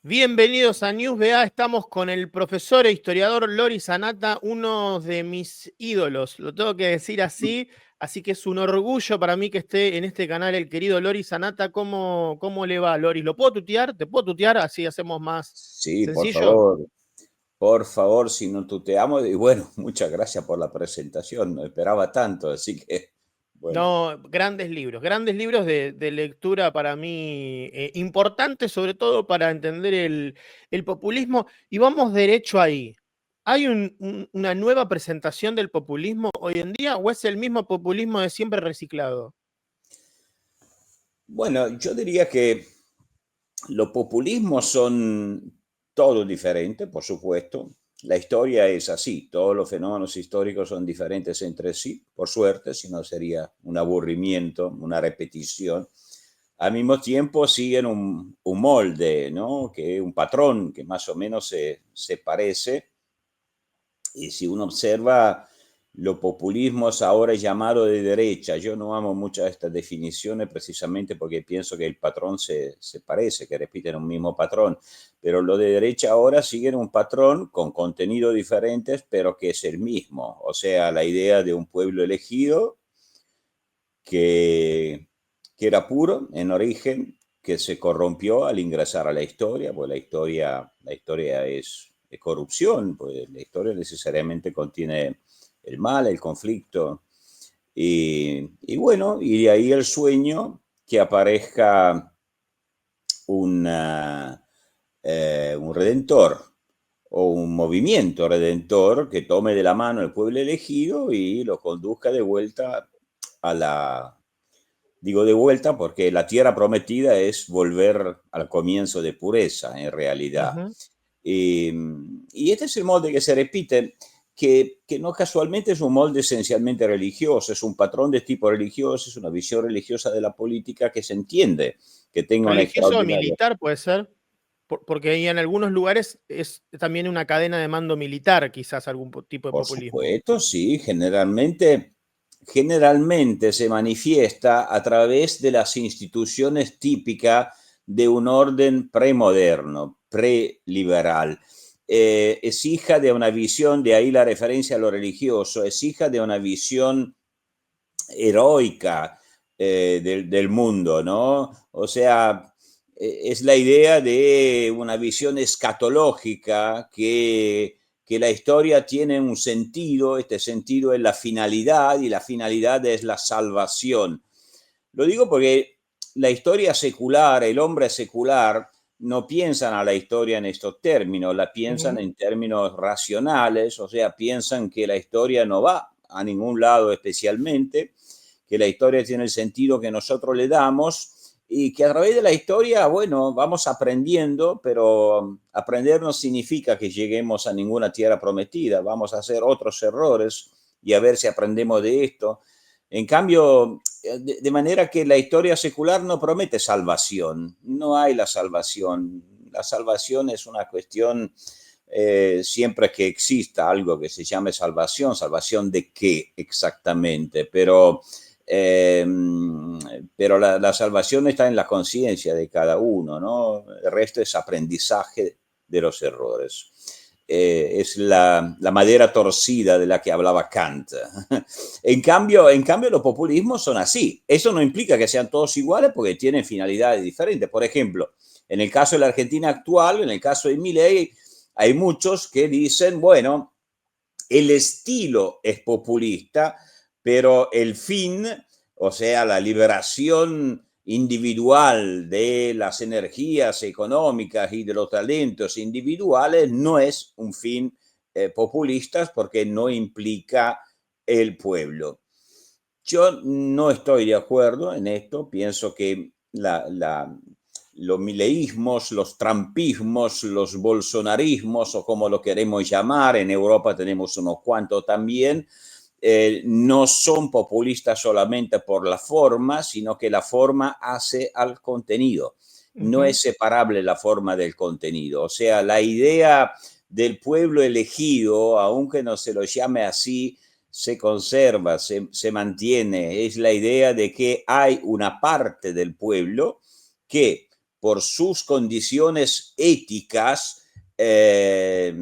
Bienvenidos a News BA, estamos con el profesor e historiador Loris Sanata, uno de mis ídolos, lo tengo que decir así que es un orgullo para mí que esté en este canal el querido Loris Sanata. ¿Cómo le va, Loris? ¿Lo puedo tutear? ¿Te puedo tutear? Así hacemos más Sí, sencillo. por favor, si no tuteamos, y bueno, muchas gracias por la presentación, no esperaba tanto, así que, bueno. No, grandes libros de lectura para mí, importantes sobre todo para entender el populismo. Y vamos derecho ahí. ¿Hay una nueva presentación del populismo hoy en día o es el mismo populismo de siempre reciclado? Bueno, yo diría que los populismos son todo diferentes, por supuesto. La historia es así, todos los fenómenos históricos son diferentes entre sí, por suerte, si no sería un aburrimiento, una repetición. Al mismo tiempo siguen un molde, ¿no? Que un patrón que más o menos se parece. Y si uno observa los populismos ahora llamado de derecha, yo no amo muchas de estas definiciones precisamente porque pienso que el patrón se parece, que repiten un mismo patrón, pero los de derecha ahora siguen un patrón con contenidos diferentes, pero que es el mismo. O sea, la idea de un pueblo elegido que, que era puro en origen, que se corrompió al ingresar a la historia, pues la historia es corrupción, pues la historia necesariamente contiene el mal, el conflicto, y bueno, y de ahí el sueño que aparezca una, un redentor o un movimiento redentor que tome de la mano al pueblo elegido y lo conduzca de vuelta a la, digo de vuelta porque la tierra prometida es volver al comienzo de pureza, en realidad. Ujú. Y, y este es el molde que se repite, que no casualmente es un molde esencialmente religioso, es un patrón de tipo religioso, es una visión religiosa de la política que se entiende, que tenga una ¿Religioso o extraordinaria. militar puede ser? Porque ahí en algunos lugares es también una cadena de mando militar, quizás algún tipo de Por populismo. supuesto, sí, generalmente se manifiesta a través de las instituciones típicas de un orden premoderno, preliberal. Es hija de una visión, de ahí la referencia a lo religioso, es hija de una visión heroica del mundo, ¿no? O sea, es la idea de una visión escatológica que la historia tiene un sentido, este sentido es la finalidad y la finalidad es la salvación. Lo digo porque la historia secular, el hombre secular, no piensan a la historia en estos términos, la piensan Ujú. en términos racionales, o sea, piensan que la historia no va a ningún lado especialmente, que la historia tiene el sentido que nosotros le damos y que a través de la historia, bueno, vamos aprendiendo, pero aprender no significa que lleguemos a ninguna tierra prometida, vamos a hacer otros errores y a ver si aprendemos de esto. En cambio, de manera que la historia secular no promete salvación, no hay la salvación. La salvación es una cuestión siempre que exista algo que se llame salvación, salvación de qué exactamente, eh, pero la salvación está en la conciencia de cada uno, ¿no? El resto es aprendizaje de los errores. Es la madera torcida de la que hablaba Kant. En cambio, los populismos son así. Eso no implica que sean todos iguales porque tienen finalidades diferentes. Por ejemplo, en el caso de la Argentina actual, en el caso de Milei, hay muchos que dicen, bueno, el estilo es populista, pero el fin, o sea, la liberación individual de las energías económicas y de los talentos individuales no es un fin populista porque no implica el pueblo. Yo no estoy de acuerdo en esto, pienso que los mileísmos, los trumpismos, los bolsonarismos o como lo queremos llamar, en Europa tenemos unos cuantos también, no son populistas solamente por la forma, sino que la forma hace al contenido. No Ujú. es separable la forma del contenido. O sea, la idea del pueblo elegido, aunque no se lo llame así, se conserva, se mantiene. Es la idea de que hay una parte del pueblo que por sus condiciones éticas, se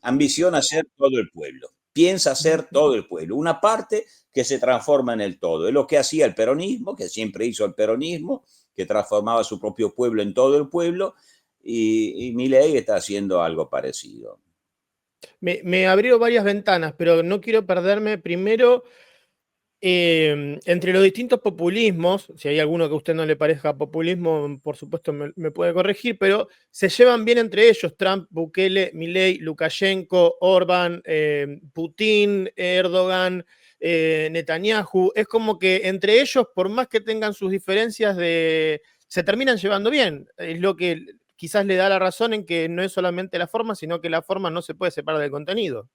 ambiciona ser todo el pueblo, piensa ser todo el pueblo, una parte que se transforma en el todo. Es lo que hacía el peronismo, que siempre hizo el peronismo, que transformaba su propio pueblo en todo el pueblo, y Milei está haciendo algo parecido. Me abrió varias ventanas, pero no quiero perderme primero entre los distintos populismos. Si hay alguno que a usted no le parezca populismo, por supuesto me puede corregir, pero se llevan bien entre ellos: Trump, Bukele, Milei, Lukashenko, Orbán, Putin, Erdogan, Netanyahu. Es como que entre ellos, por más que tengan sus diferencias, se terminan llevando bien. Es lo que quizás le da la razón en que no es solamente la forma, sino que la forma no se puede separar del contenido.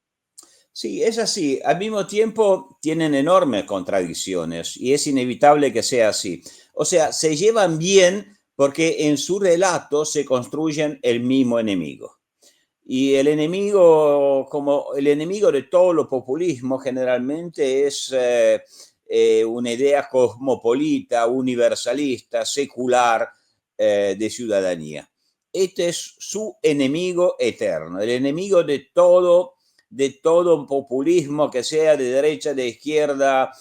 Sí, es así. Al mismo tiempo tienen enormes contradicciones y es inevitable que sea así. O sea, se llevan bien porque en su relato se construyen el mismo enemigo. Y el enemigo, como el enemigo de todo lo populismo, generalmente es una idea cosmopolita, universalista, secular, de ciudadanía. Este es su enemigo eterno, el enemigo de todo populismo, que sea de derecha, de izquierda,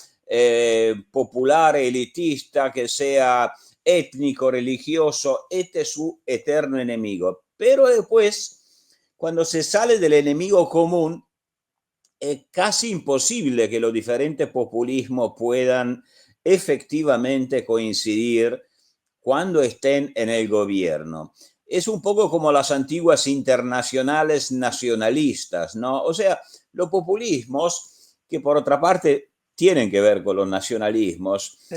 popular, elitista, que sea étnico, religioso. Este es su eterno enemigo. Pero después, cuando se sale del enemigo común, es casi imposible que los diferentes populismos puedan efectivamente coincidir cuando estén en el gobierno. Es un poco como las antiguas internacionales nacionalistas, ¿no? O sea, los populismos, que por otra parte tienen que ver con los nacionalismos, Sí.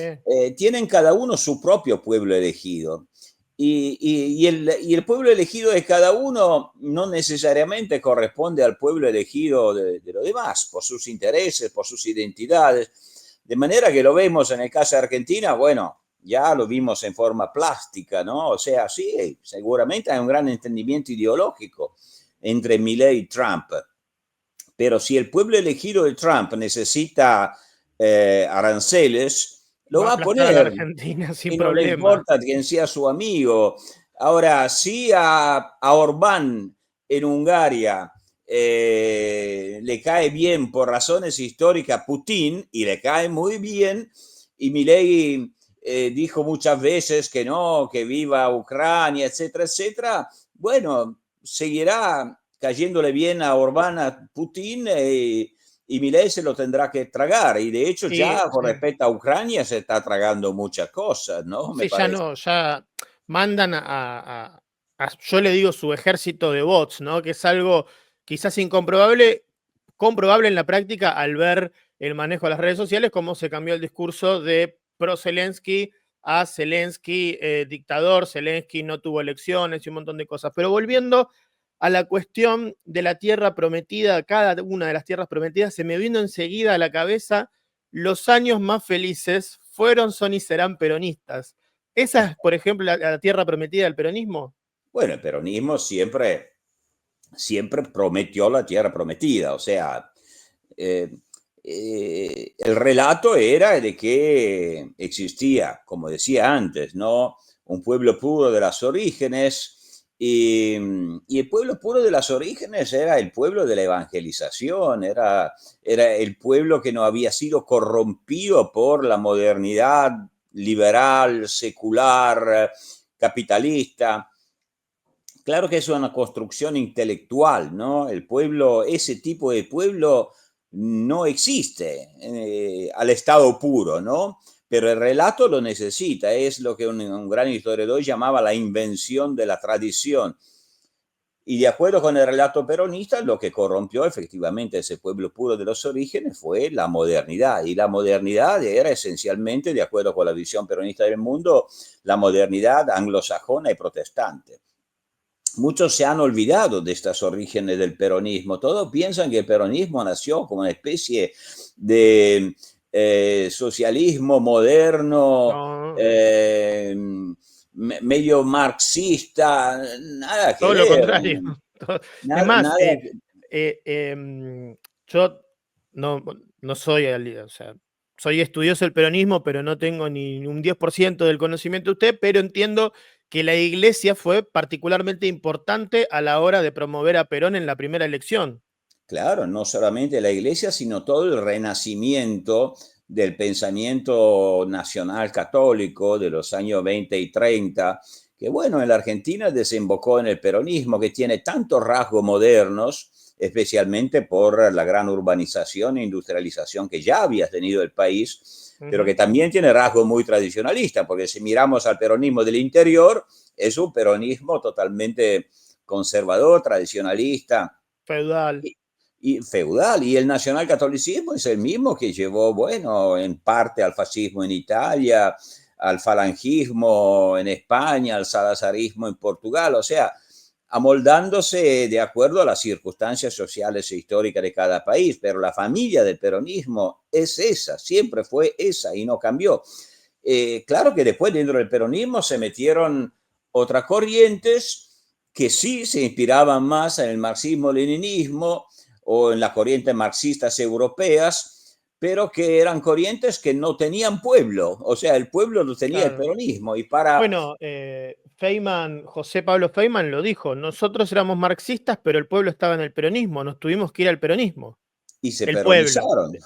tienen cada uno su propio pueblo elegido. Y el pueblo elegido de cada uno no necesariamente corresponde al pueblo elegido de los demás, por sus intereses, por sus identidades. De manera que lo vemos en el caso de Argentina, bueno, ya lo vimos en forma plástica, ¿no? O sea, sí, seguramente hay un gran entendimiento ideológico entre Milei y Trump, pero si el pueblo elegido de Trump necesita aranceles, lo Va a va a aplastar a la poner Argentina sin y no le problema. importa quién sea su amigo. Ahora, sí a Orbán en Hungría le cae bien por razones históricas Putin, y le cae muy bien, y Milei dijo muchas veces que no, que viva Ucrania, etcétera, etcétera. Bueno, seguirá cayéndole bien a Orbán, a Putin, y Milei se lo tendrá que tragar. Y de hecho Sí, ya con sí. respecto a Ucrania se está tragando muchas cosas, ¿no? Me Sí, ya parece. no, ya mandan yo le digo su ejército de bots, ¿no? Que es algo quizás incomprobable, comprobable en la práctica al ver el manejo de las redes sociales, cómo se cambió el discurso de pro-Zelensky a Zelensky, dictador, Zelensky no tuvo elecciones y un montón de cosas. Pero volviendo a la cuestión de la tierra prometida, cada una de las tierras prometidas, se me vino enseguida a la cabeza: los años más felices fueron, son y serán peronistas. ¿Esa es, por ejemplo, la tierra prometida del peronismo? Bueno, el peronismo siempre prometió la tierra prometida, o sea, eh, el relato era de que existía, como decía antes, ¿no? Un pueblo puro de las orígenes, y el pueblo puro de las orígenes era el pueblo de la evangelización, era el pueblo que no había sido corrompido por la modernidad liberal, secular, capitalista. Claro que es una construcción intelectual, ¿no? El pueblo, ese tipo de pueblo no existe al estado puro, ¿no? Pero el relato lo necesita, es lo que un gran historiador llamaba la invención de la tradición. Y de acuerdo con el relato peronista, lo que corrompió efectivamente ese pueblo puro de los orígenes fue la modernidad. Y la modernidad era esencialmente, de acuerdo con la visión peronista del mundo, la modernidad anglosajona y protestante. Muchos se han olvidado de estas orígenes del peronismo. Todos piensan que el peronismo nació como una especie de socialismo moderno, No, medio marxista, nada que todo lo ver. contrario. Es Nada, más, nada. yo no soy, o sea, soy estudioso del peronismo, pero no tengo ni un 10% del conocimiento de usted, pero entiendo que la Iglesia fue particularmente importante a la hora de promover a Perón en la primera elección. Claro, no solamente la Iglesia, sino todo el renacimiento del pensamiento nacional católico de los años 20 y 30, que bueno, en la Argentina desembocó en el peronismo, que tiene tantos rasgos modernos, especialmente por la gran urbanización e industrialización que ya había tenido el país, pero que Ujú. también tiene rasgos muy tradicionalistas, porque si miramos al peronismo del interior, es un peronismo totalmente conservador, tradicionalista Feudal. y feudal. Y el nacionalcatolicismo es el mismo que llevó, bueno, en parte al fascismo en Italia, al falangismo en España, al salazarismo en Portugal, o sea, amoldándose de acuerdo a las circunstancias sociales e históricas de cada país, pero la familia del peronismo es esa, siempre fue esa y no cambió. Claro que después dentro del peronismo se metieron otras corrientes que sí se inspiraban más en el marxismo-leninismo o en las corrientes marxistas europeas, pero que eran corrientes que no tenían pueblo, o sea, el pueblo lo tenía el Claro. peronismo y para Bueno, Feynman, José Pablo Feynman lo dijo, nosotros éramos marxistas, pero el pueblo estaba en el peronismo, nos tuvimos que ir al peronismo. y se El pueblo, peronizaron.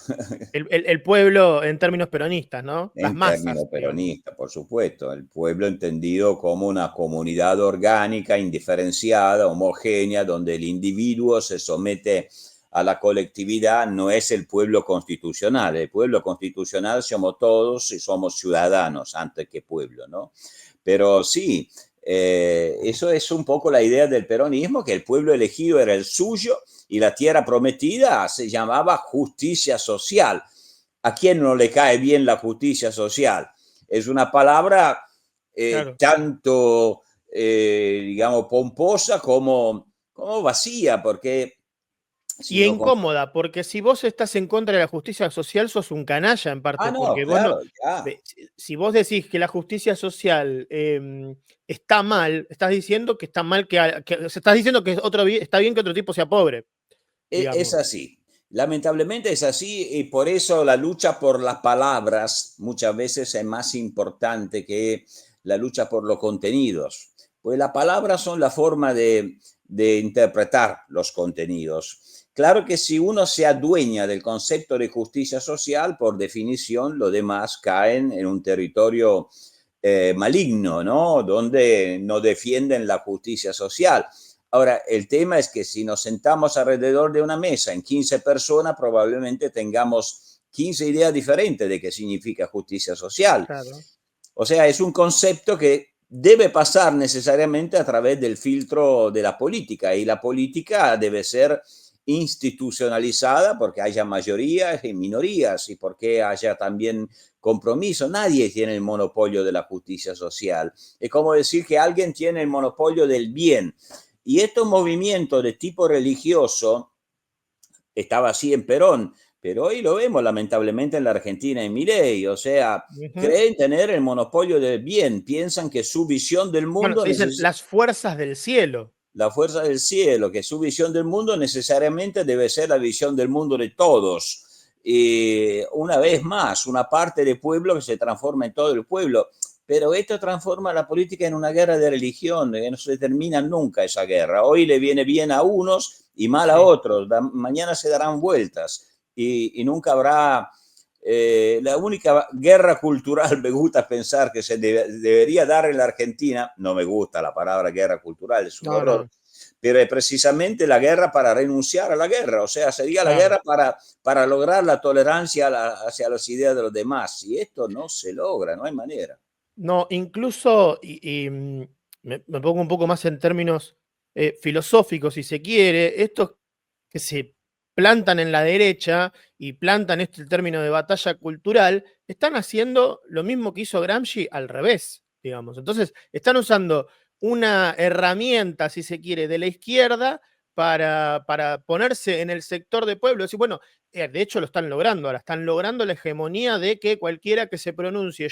el pueblo en términos peronistas, ¿no? Las En términos masas, digamos. peronistas, por supuesto, el pueblo entendido como una comunidad orgánica, indiferenciada, homogénea, donde el individuo se somete a la colectividad, no es el pueblo constitucional. El pueblo constitucional somos todos y somos ciudadanos antes que pueblo, ¿no? Pero sí, eso es un poco la idea del peronismo, que el pueblo elegido era el suyo y la tierra prometida se llamaba justicia social. ¿A quién no le cae bien la justicia social? Es una palabra Claro. tanto, digamos, pomposa como vacía, porque si Y lo... incómoda, porque si vos estás en contra de la justicia social, sos un canalla en Ah, parte, no, porque vos no. claro, ya. Si vos decís que la justicia social está mal, estás diciendo que está mal estás diciendo que está bien que otro tipo sea pobre, Es digamos. así. Lamentablemente es así y por eso la lucha por las palabras muchas veces es más importante que la lucha por los contenidos. Pues las palabras son la forma de interpretar los contenidos. Claro que si uno se adueña del concepto de justicia social, por definición, los demás caen en un territorio maligno, ¿no? Donde no defienden la justicia social. Ahora, el tema es que si nos sentamos alrededor de una mesa en 15 personas, probablemente tengamos 15 ideas diferentes de qué significa justicia social. Claro. O sea, es un concepto que debe pasar necesariamente a través del filtro de la política y la política debe ser institucionalizada porque haya mayorías y minorías y porque haya también compromiso. Nadie tiene el monopolio de la justicia social. Es como decir que alguien tiene el monopolio del bien. Y estos movimientos de tipo religioso, estaba así en Perón, pero hoy lo vemos lamentablemente en la Argentina en Milei, o sea, Ujú. creen tener el monopolio del bien, piensan que su visión del Bueno, mundo se dicen las fuerzas del cielo. la fuerza del cielo, que su visión del mundo necesariamente debe ser la visión del mundo de todos. Y una vez más, una parte del pueblo que se transforma en todo el pueblo. Pero esto transforma la política en una guerra de religión, que no se termina nunca esa guerra. Hoy le viene bien a unos y mal a Sí. otros. Mañana se darán vueltas y nunca habrá... la única guerra cultural, me gusta pensar que se debería dar en la Argentina, no me gusta la palabra guerra cultural, es un No, horror, no, pero es precisamente la guerra para renunciar a la guerra, o sea, sería la claro. guerra para lograr la tolerancia hacia las ideas de los demás, y esto no se logra, no hay manera. No, incluso, me pongo un poco más en términos filosóficos, si se quiere, estos que se plantan en la derecha y plantan el término de batalla cultural, están haciendo lo mismo que hizo Gramsci al revés, digamos. Entonces, están usando una herramienta, si se quiere, de la izquierda para ponerse en el sector de pueblo. Decir, bueno, de hecho lo están logrando, ahora están logrando la hegemonía de que cualquiera que se pronuncie,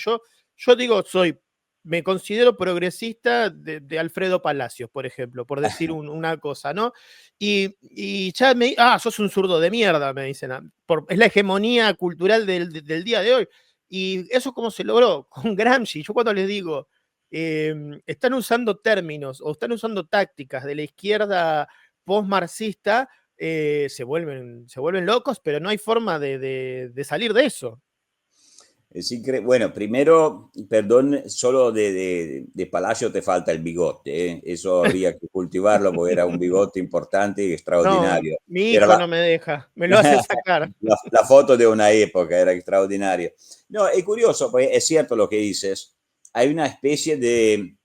yo digo, soy me considero progresista de Alfredo Palacios, por ejemplo, por decir una cosa, ¿no? Y ya sos un zurdo de mierda, me dicen. Es la hegemonía cultural del día de hoy. Y eso cómo se logró con Gramsci. Yo cuando les digo, están usando términos o están usando tácticas de la izquierda post-marxista, se vuelven locos, pero no hay forma de salir de eso. Es increíble. Bueno, primero, perdón, solo de Palacio te falta el bigote, ¿eh? Eso habría que cultivarlo porque era un bigote importante y No, extraordinario. mi Era hijo no me deja, me lo hace sacar. la foto de una época, era extraordinario. No, es curioso, pues es cierto lo que dices. Hay una especie de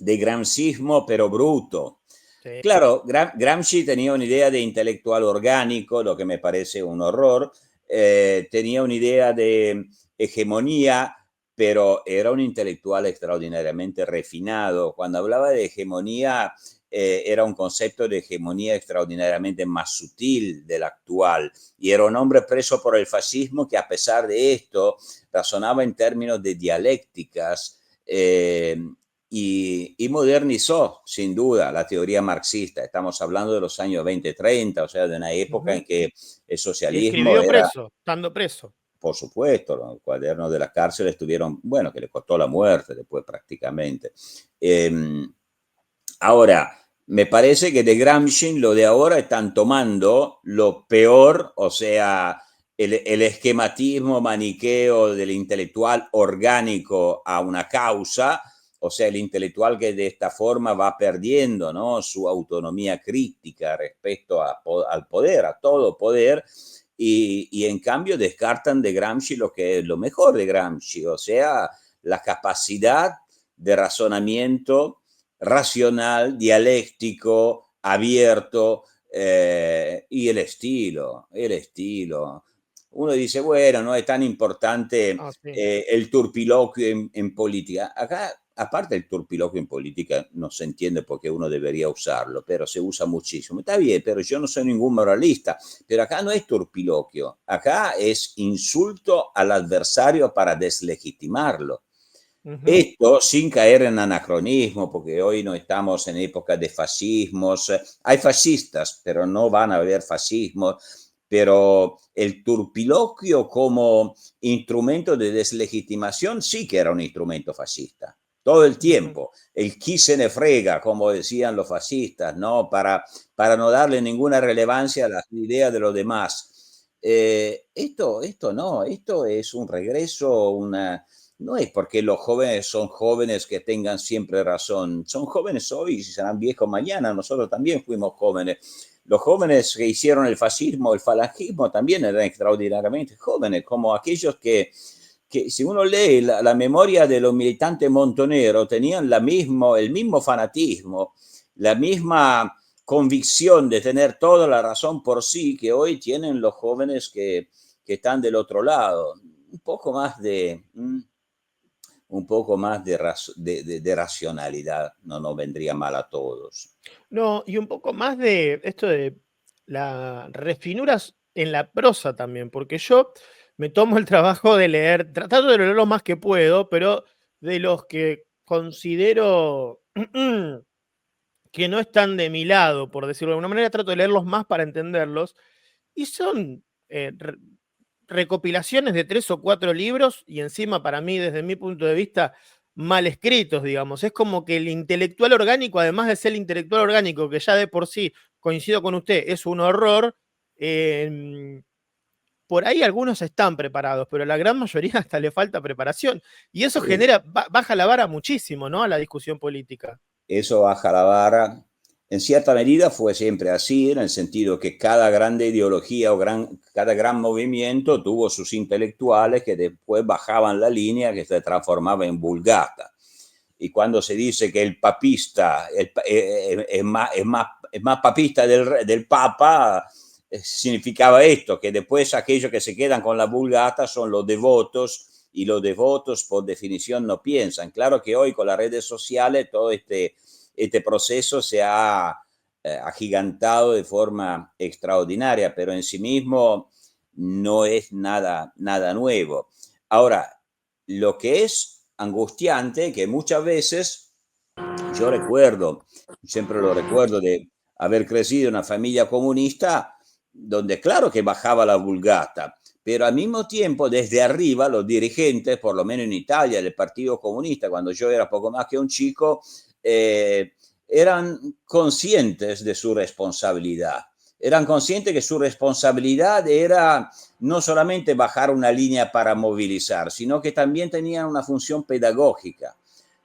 gramscismo, pero bruto. Sí. Claro, Gramsci tenía una idea de intelectual orgánico, lo que me parece un horror. Tenía una idea de hegemonía, pero era un intelectual extraordinariamente refinado. Cuando hablaba de hegemonía, era un concepto de hegemonía extraordinariamente más sutil del actual. Y era un hombre preso por el fascismo que, a pesar de esto, razonaba en términos de dialécticas. Y modernizó, sin duda, la teoría marxista. Estamos hablando de los años 20-30, o sea, de una época en que el Y socialismo escribió era, preso, estando preso. por supuesto, los cuadernos de la cárcel estuvieron, bueno, que le costó la muerte después prácticamente. Ahora, me parece que de Gramsci lo de ahora están tomando lo peor, o sea, el esquematismo maniqueo del intelectual orgánico a una causa, o sea, el intelectual que de esta forma va perdiendo, ¿no?, su autonomía crítica respecto al poder, a todo poder, y en cambio descartan de Gramsci lo que es lo mejor de Gramsci, o sea, la capacidad de razonamiento racional, dialéctico, abierto, y el estilo, el estilo. Uno dice, bueno, no es tan importante Sí. el turpiloquio en política. Acá, aparte del turpiloquio en política, no se entiende por qué uno debería usarlo, pero se usa muchísimo. Está bien, pero yo no soy ningún moralista. Pero acá no es turpiloquio, acá es insulto al adversario para deslegitimarlo. Esto sin caer en anacronismo, porque hoy no estamos en época de fascismos. Hay fascistas, pero no van a haber fascismos. Pero el turpiloquio como instrumento de deslegitimación sí que era un instrumento fascista. Todo el tiempo. El qui se ne frega, como decían los fascistas, ¿no? Para no darle ninguna relevancia a las ideas de los demás. Esto no, esto es un regreso, no es porque los jóvenes son jóvenes que tengan siempre razón. Son jóvenes hoy y serán viejos mañana. Nosotros también fuimos jóvenes. Los jóvenes que hicieron el fascismo, el falangismo, también eran extraordinariamente jóvenes, como aquellos que si uno lee la memoria de los militantes montoneros, tenían el mismo fanatismo, la misma convicción de tener toda la razón por sí que hoy tienen los jóvenes que están del otro lado. Un poco más de racionalidad no nos vendría mal a todos. No, y un poco más de esto de las refinuras en la prosa también, porque yo me tomo el trabajo de leer, tratando de leer lo más que puedo, pero de los que considero que no están de mi lado, por decirlo de alguna manera, trato de leerlos más para entenderlos, y son recopilaciones de 3 o 4 libros, y encima para mí, desde mi punto de vista, mal escritos, digamos. Es como que el intelectual orgánico, además de ser el intelectual orgánico, que ya de por sí, coincido con usted, es un horror, por ahí algunos están preparados, pero a la gran mayoría hasta le falta preparación. Y eso genera, baja la vara muchísimo, ¿no?, a la discusión política. Eso baja la vara. En cierta medida fue siempre así, en el sentido que cada grande ideología o cada gran movimiento tuvo sus intelectuales que después bajaban la línea que se transformaba en vulgata. Y cuando se dice que el papista es más papista del Papa, significaba esto, que después aquellos que se quedan con la vulgata son los devotos, y los devotos por definición no piensan. Claro que hoy con las redes sociales todo este proceso se ha agigantado de forma extraordinaria, pero en sí mismo no es nada nuevo. Ahora, lo que es angustiante que muchas veces yo recuerdo, siempre lo recuerdo de haber crecido en una familia comunista donde claro que bajaba la vulgata, pero al mismo tiempo desde arriba los dirigentes, por lo menos en Italia, del Partido Comunista, cuando yo era poco más que un chico, eran conscientes de su responsabilidad. Eran conscientes que su responsabilidad era no solamente bajar una línea para movilizar, sino que también tenían una función pedagógica.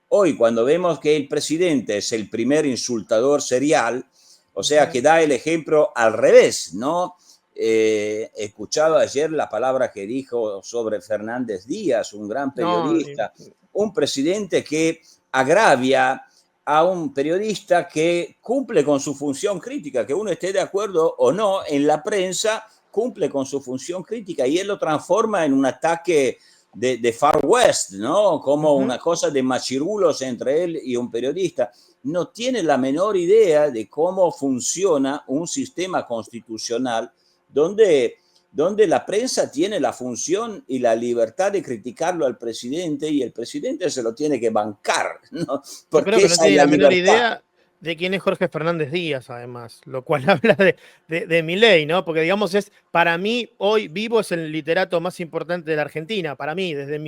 Hoy, cuando vemos que el presidente es el primer insultador serial, o sea, que da el ejemplo al revés, ¿no? He escuchado ayer la palabra que dijo sobre Fernández Díaz, un gran No, periodista, un presidente que agravia a un periodista que cumple con su función crítica, que uno esté de acuerdo o no, en la prensa cumple con su función crítica y él lo transforma en un ataque de Far West, ¿no? Como una cosa de machirulos entre él y un periodista. No tiene la menor idea de cómo funciona un sistema constitucional donde la prensa tiene la función y la libertad de criticarlo al presidente y el presidente se lo tiene que bancar, ¿no? Yo creo que no tiene la menor idea de quién es Jorge Fernández Díaz, además, lo cual habla de Milei, ¿no? Porque, digamos, para mí, hoy Vivo es el literato más importante de la Argentina, para mí, desde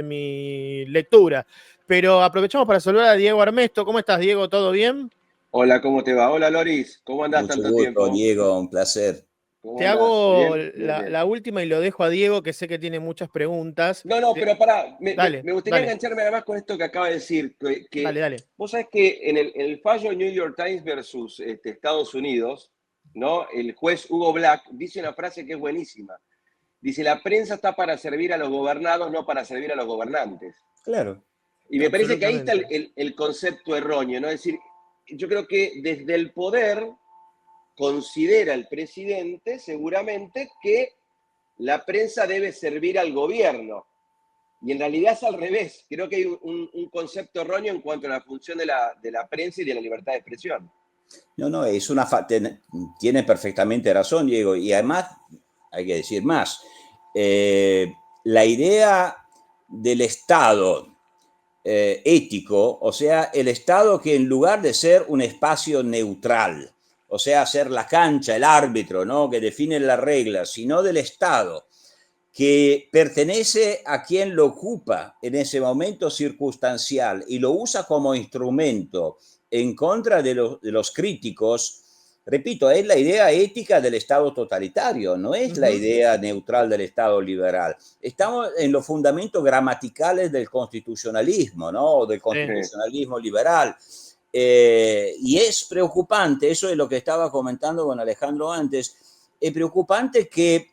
mi lectura. Pero aprovechamos para saludar a Diego Armesto. ¿Cómo estás, Diego? ¿Todo bien? Hola, ¿cómo te va? Hola, Loris, ¿cómo andás Mucho tanto gusto, tiempo? Diego, un placer. ¿Cómo Te andás? hago Bien, bien, bien. la última y lo dejo a Diego, que sé que tiene muchas preguntas. No, pero pará, Dale, me gustaría dale, engancharme además con esto que acaba de decir, que dale. vos sabés que en el fallo New York Times versus Estados Unidos, ¿no? El juez Hugo Black dice una frase que es buenísima. Dice, la prensa está para servir a los gobernados, no para servir a los gobernantes. Claro. Y me parece que ahí está Absolutamente. el concepto erróneo, ¿no? Es decir, yo creo que desde el poder considera el presidente seguramente que la prensa debe servir al gobierno. Y en realidad es al revés. Creo que hay un concepto erróneo en cuanto a la función de la prensa y de la libertad de expresión. No, es tiene perfectamente razón, Diego. Y además, hay que decir más, la idea del Estado ético, o sea, el Estado que en lugar de ser un espacio neutral, o sea, ser la cancha, el árbitro, ¿no? Que define las reglas, sino del Estado que pertenece a quien lo ocupa en ese momento circunstancial y lo usa como instrumento en contra de los críticos. Repito, es la idea ética del Estado totalitario, no es la idea neutral del Estado liberal. Estamos en los fundamentos gramaticales del constitucionalismo, ¿no? Del constitucionalismo liberal. Y es preocupante, eso es lo que estaba comentando con Alejandro antes, es preocupante que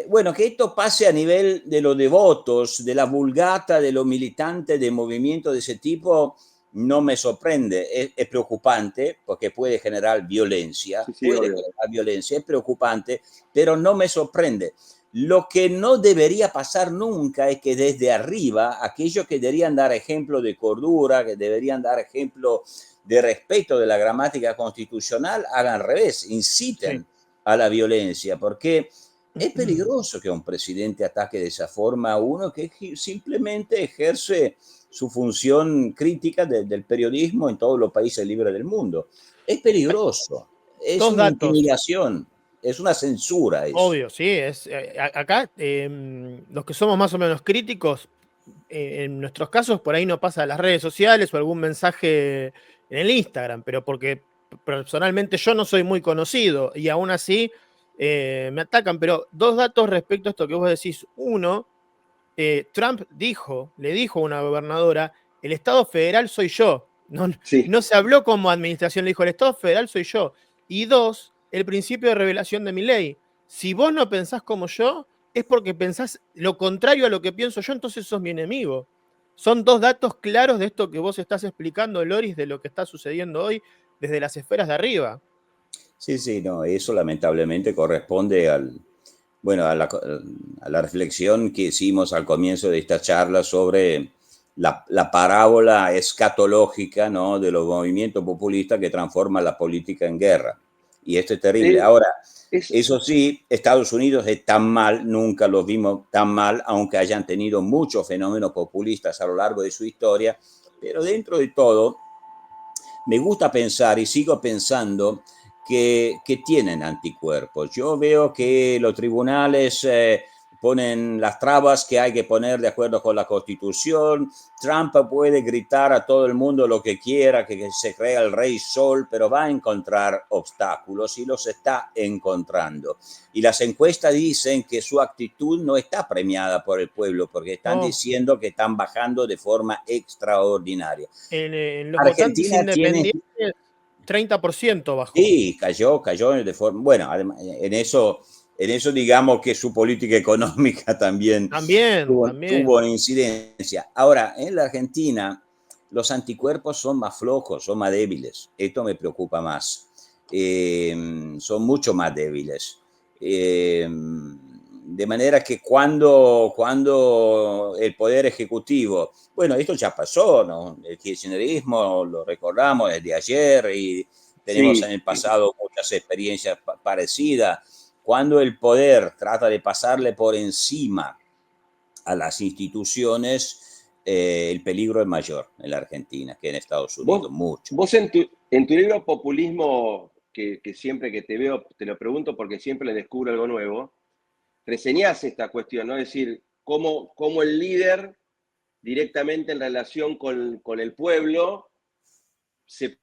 bueno, que esto pase a nivel de los devotos, de la vulgata, de los militantes de movimientos de ese tipo, no me sorprende. Es preocupante porque puede generar violencia, es preocupante, pero no me sorprende. Lo que no debería pasar nunca es que desde arriba, aquellos que deberían dar ejemplo de cordura, que deberían dar ejemplo de respeto de la gramática constitucional, hagan al revés, inciten a la violencia, porque es peligroso que un presidente ataque de esa forma a uno que simplemente ejerce su función crítica del periodismo en todos los países libres del mundo. Es peligroso, es Dos una datos. intimidación, es una censura eso. Obvio, sí. Acá, los que somos más o menos críticos, en nuestros casos, por ahí no pasa a las redes sociales o algún mensaje en el Instagram, pero porque personalmente yo no soy muy conocido y aún así me atacan. Pero dos datos respecto a esto que vos decís. Uno, Trump le dijo a una gobernadora, el Estado federal soy yo. No se habló como administración, le dijo, el Estado federal soy yo. Y dos, el principio de revelación de Milei. Si vos no pensás como yo, es porque pensás lo contrario a lo que pienso yo, entonces sos mi enemigo. Son dos datos claros de esto que vos estás explicando, Loris, de lo que está sucediendo hoy desde las esferas de arriba. Sí, no, eso lamentablemente corresponde bueno, a la reflexión que hicimos al comienzo de esta charla sobre la parábola escatológica, ¿no? De los movimientos populistas que transforman la política en guerra. Y esto es terrible. Eh, Ahora, es, eso sí, Estados Unidos está mal, nunca los vimos tan mal, aunque hayan tenido muchos fenómenos populistas a lo largo de su historia, pero dentro de todo, me gusta pensar y sigo pensando que tienen anticuerpos. Yo veo que los tribunales ponen las trabas que hay que poner de acuerdo con la Constitución. Trump puede gritar a todo el mundo lo que quiera, que se crea el rey sol, pero va a encontrar obstáculos y los está encontrando. Y las encuestas dicen que su actitud no está premiada por el pueblo, porque están No, diciendo que están bajando de forma extraordinaria. en los votantes Argentina tiene, independientes, 30% bajó. sí, cayó de forma, bueno, además, en eso digamos que su política económica también También, tuvo también. incidencia. Ahora, en la Argentina, los anticuerpos son más flojos, son más débiles. Esto me preocupa más. Son mucho más débiles. De manera que cuando el Poder Ejecutivo, bueno, esto ya pasó, ¿no? El kirchnerismo lo recordamos desde ayer y tenemos en sí, el pasado muchas experiencias parecidas. Cuando el poder trata de pasarle por encima a las instituciones, el peligro es mayor en la Argentina que en Estados Unidos, vos, mucho. vos en tu libro Populismo, que siempre que te veo te lo pregunto porque siempre le descubro algo nuevo, reseñás esta cuestión, ¿no? Es decir, cómo el líder directamente en relación con el pueblo se...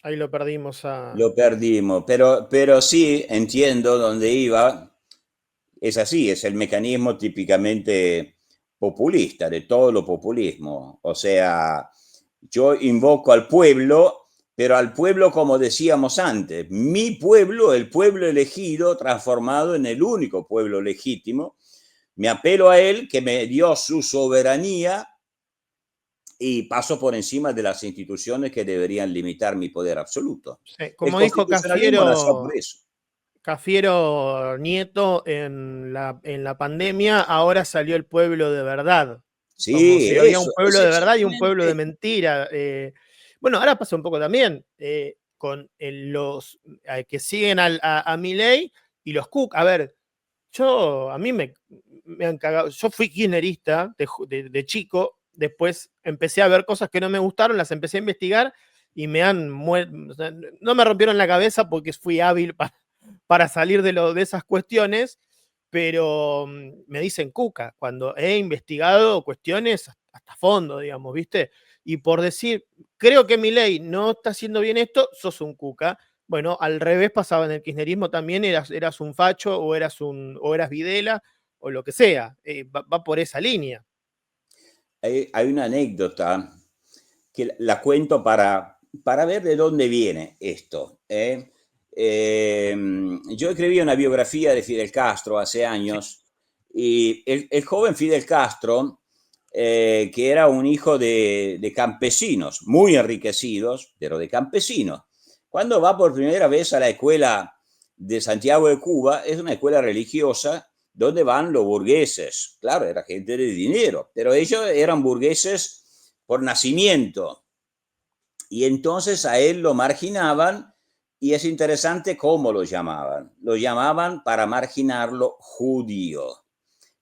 Ahí lo perdimos a... Lo perdimos, pero sí entiendo dónde iba. Es así, es el mecanismo típicamente populista, de todo lo populismo. O sea, yo invoco al pueblo, pero al pueblo como decíamos antes, mi pueblo, el pueblo elegido, transformado en el único pueblo legítimo. Me apelo a él que me dio su soberanía y paso por encima de las instituciones que deberían limitar mi poder absoluto. Sí, El como dijo constitucionalismo nació por Cafiero, eso. Cafiero Nieto en la pandemia, ahora salió el pueblo de verdad. Como Sí, si había un eso, pueblo es de verdad y un pueblo de exactamente. mentira. Bueno, ahora pasa un poco también con los que siguen a Milei y los Cook. A ver, a mí me han cagado. Yo fui kirchnerista de chico, después empecé a ver cosas que no me gustaron, las empecé a investigar y o sea, no me rompieron la cabeza porque fui hábil para salir de esas cuestiones, pero me dicen cuca cuando he investigado cuestiones hasta fondo, digamos, ¿viste? Y por decir, creo que mi ley no está haciendo bien esto, sos un cuca. Bueno, al revés pasaba en el kirchnerismo también, eras un facho o eras Videla o lo que sea. Va por esa línea. Hay una anécdota que la cuento para ver de dónde viene esto. Yo escribí una biografía de Fidel Castro hace Sí. años y el joven Fidel Castro, que era un hijo de campesinos, muy enriquecidos, pero de campesinos, cuando va por primera vez a la escuela de Santiago de Cuba, es una escuela religiosa donde van los burgueses. Claro, era gente de dinero, pero ellos eran burgueses por nacimiento. Y entonces a él lo marginaban y es interesante cómo lo llamaban. Lo llamaban para marginarlo judío.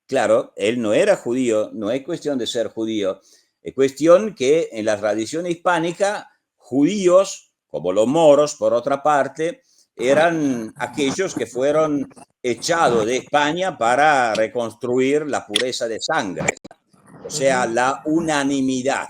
Claro, él no era judío, no es cuestión de ser judío, es cuestión que en la tradición hispánica, judíos, como los moros, por otra parte, eran aquellos que fueron echados de España para reconstruir la pureza de sangre, o sea, Ujú. la unanimidad.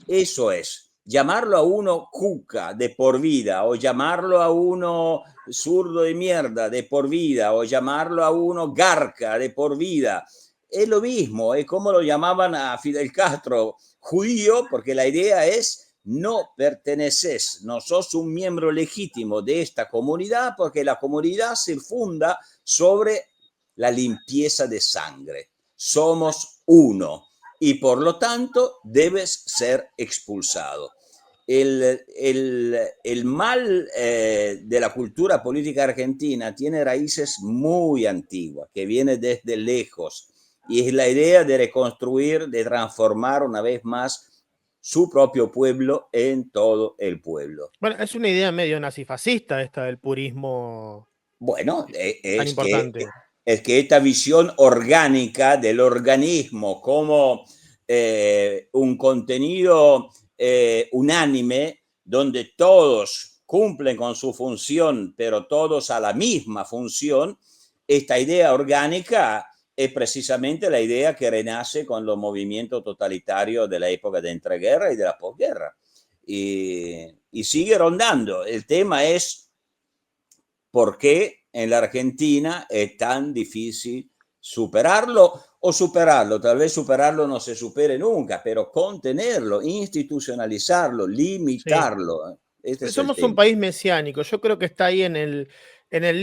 Eso es, llamarlo a uno cuca de por vida, o llamarlo a uno zurdo de mierda de por vida, o llamarlo a uno garca de por vida. Es lo mismo, es como lo llamaban a Fidel Castro, judío, porque la idea es no perteneces, no sos un miembro legítimo de esta comunidad, porque la comunidad se funda sobre la limpieza de sangre. Somos uno y por lo tanto debes ser expulsado. El mal de la cultura política argentina tiene raíces muy antiguas, que viene desde lejos, y es la idea de reconstruir, de transformar una vez más su propio pueblo en todo el pueblo. Bueno, es una idea medio nazifascista esta del purismo Bueno, tan importante. es que esta visión orgánica del organismo como un contenido unánime donde todos cumplen con su función, pero todos a la misma función, esta idea orgánica es precisamente la idea que renace con los movimientos totalitarios de la época de entreguerra y de la posguerra. Y sigue rondando. El tema es por qué en la Argentina es tan difícil superarlo o superarlo. Tal vez superarlo no se supere nunca, pero contenerlo, institucionalizarlo, limitarlo. Sí. Este es el Somos tema. un país mesiánico. Yo creo que está ahí en el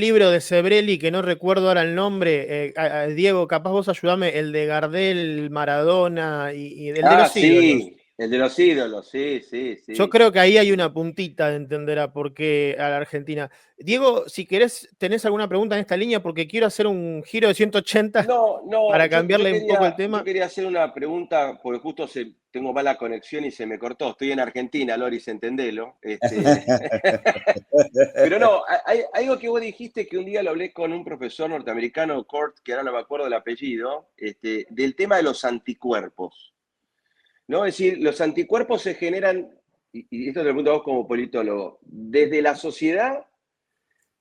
libro de Sebrelli, que no recuerdo ahora el nombre. Diego, capaz vos ayudame, el de Gardel, Maradona y el de los ídolos. Sí, el de los ídolos, sí. Yo creo que ahí hay una puntita de entender a por qué a la Argentina. Diego, si querés, tenés alguna pregunta en esta línea, porque quiero hacer un giro de 180 No, para cambiarle un poco el tema. yo quería hacer una pregunta, porque justo tengo mala conexión y se me cortó. Estoy en Argentina, Loris, entendelo. Pero no, hay algo que vos dijiste que un día lo hablé con un profesor norteamericano, Kurt, que ahora no me acuerdo el apellido, del tema de los anticuerpos. ¿No? Es decir, los anticuerpos se generan, y esto te lo pregunto a vos como politólogo, desde la sociedad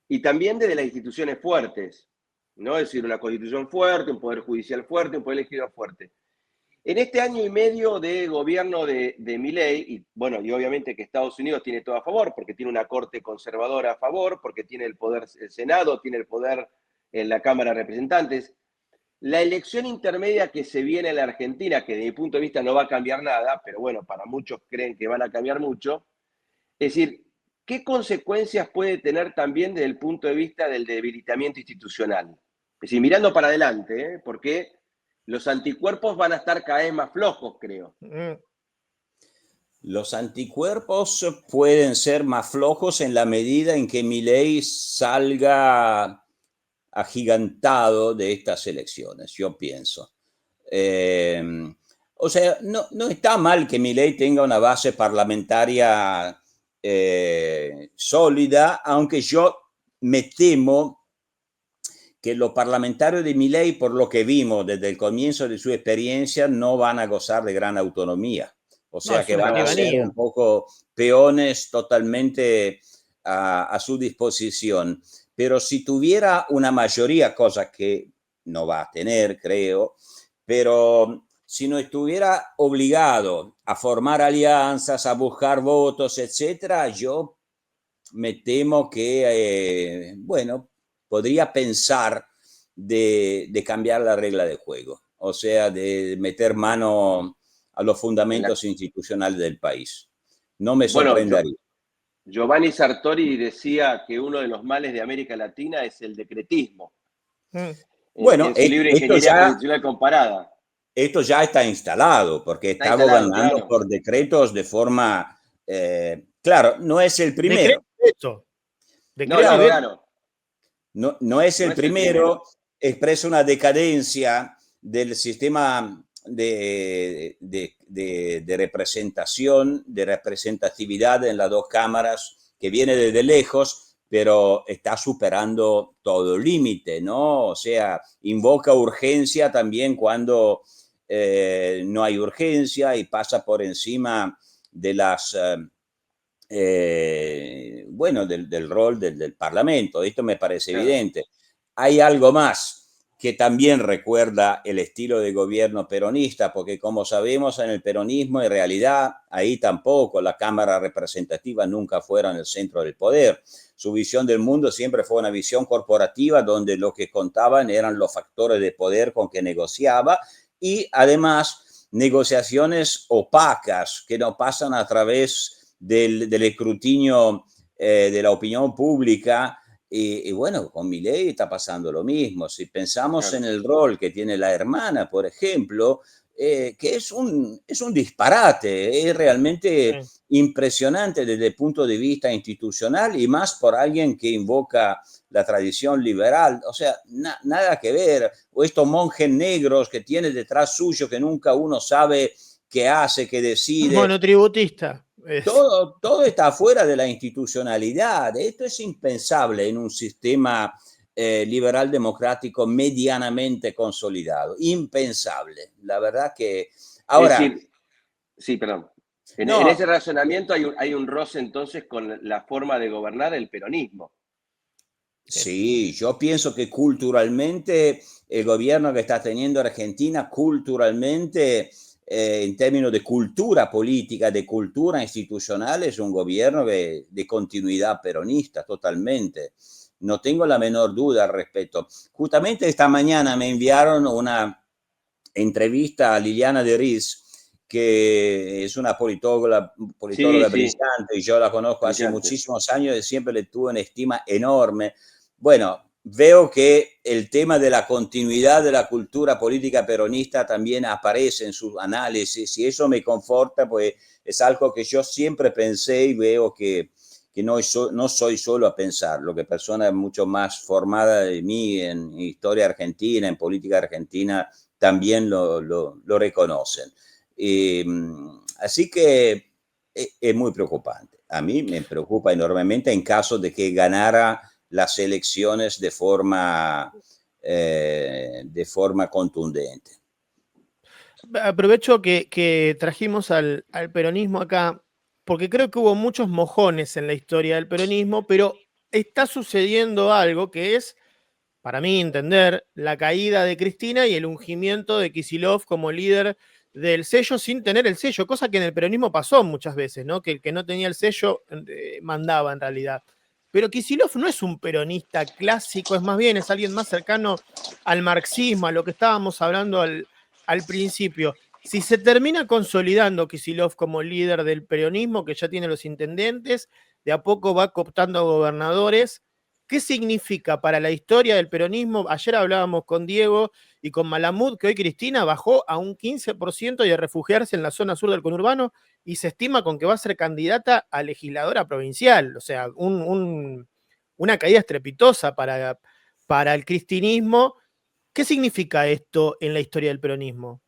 y también desde las instituciones fuertes, ¿no? Es decir, una constitución fuerte, un poder judicial fuerte, un poder legislativo fuerte. En este año y medio de gobierno de Milei, y bueno, y obviamente que Estados Unidos tiene todo a favor, porque tiene una corte conservadora a favor, porque tiene el poder, el Senado, tiene el poder en la Cámara de Representantes. La elección intermedia que se viene en la Argentina, que desde mi punto de vista no va a cambiar nada, pero bueno, para muchos creen que van a cambiar mucho, es decir, ¿qué consecuencias puede tener también desde el punto de vista del debilitamiento institucional? Es decir, mirando para adelante, porque los anticuerpos van a estar cada vez más flojos, creo. Los anticuerpos pueden ser más flojos en la medida en que Milei salga agigantado de estas elecciones, yo pienso. O sea, no está mal que Milei tenga una base parlamentaria sólida, aunque yo me temo que los parlamentarios de Milei, por lo que vimos desde el comienzo de su experiencia, no van a gozar de gran autonomía. O sea que van a ser un poco peones totalmente a su disposición. Pero si tuviera una mayoría, cosa que no va a tener, creo, pero si no estuviera obligado a formar alianzas, a buscar votos, etcétera, yo me temo que, bueno, podría pensar de cambiar la regla de juego, o sea, de meter mano a los fundamentos institucionales del país. No me sorprendería. Bueno, Giovanni Sartori decía que uno de los males de América Latina es el decretismo. Bueno, en su libro Ingeniería Constitucional Comparada. Esto ya está instalado, porque está gobernando claro, por decretos de forma... claro, no es el primero. No es el primero. Expresa una decadencia del sistema de representación, de representatividad en las dos cámaras, que viene desde lejos, pero está superando todo límite, ¿no? O sea, invoca urgencia también cuando no hay urgencia y pasa por encima de las... bueno, del rol del Parlamento. Esto me parece evidente. Hay algo más que también recuerda el estilo de gobierno peronista, porque como sabemos en el peronismo, en realidad, ahí tampoco la Cámara Representativa nunca fuera en el centro del poder. Su visión del mundo siempre fue una visión corporativa donde lo que contaban eran los factores de poder con que negociaba y además negociaciones opacas que no pasan a través del escrutinio de la opinión pública. Y bueno, con Milei está pasando lo mismo. Si pensamos en el rol que tiene la hermana, por ejemplo, que es un disparate, es realmente impresionante desde el punto de vista institucional y más por alguien que invoca la tradición liberal. O sea, nada que ver. O estos monjes negros que tiene detrás suyo que nunca uno sabe que hace, que decide. Monotributista. Todo está fuera de la institucionalidad. Esto es impensable en un sistema liberal democrático medianamente consolidado. Impensable. La verdad que... Ahora... Es decir, sí, perdón. En no, ese razonamiento hay un roce entonces con la forma de gobernar el peronismo. sí, yo pienso que culturalmente el gobierno que está teniendo Argentina, culturalmente, en términos de cultura política, de cultura institucional, es un gobierno de continuidad peronista totalmente. No tengo la menor duda al respecto. Justamente esta mañana me enviaron una entrevista a Liliana de Riz, que es una politóloga Sí, sí, brillante, y yo la conozco hace brillante. muchísimos años y siempre le tuve una estima enorme. Bueno, veo que el tema de la continuidad de la cultura política peronista también aparece en sus análisis, y eso me conforta, pues es algo que yo siempre pensé y veo que no soy solo a pensarlo, que personas mucho más formadas de mí en historia argentina, en política argentina, también lo reconocen. Así que es muy preocupante. A mí me preocupa enormemente en caso de que ganara las elecciones de forma contundente. Aprovecho que trajimos al peronismo acá, porque creo que hubo muchos mojones en la historia del peronismo, pero está sucediendo algo que es, para mí entender, la caída de Cristina y el ungimiento de Kicillof como líder del sello sin tener el sello, cosa que en el peronismo pasó muchas veces, ¿no? Que el que no tenía el sello mandaba en realidad. Pero Kicillof no es un peronista clásico, es más bien, es alguien más cercano al marxismo, a lo que estábamos hablando al principio. Si se termina consolidando Kicillof como líder del peronismo, que ya tiene los intendentes, de a poco va cooptando a gobernadores. ¿Qué significa para la historia del peronismo? Ayer hablábamos con Diego y con Malamud que hoy Cristina bajó a un 15% y a refugiarse en la zona sur del conurbano y se estima con que va a ser candidata a legisladora provincial. O sea, una caída estrepitosa para el cristinismo. ¿Qué significa esto en la historia del peronismo?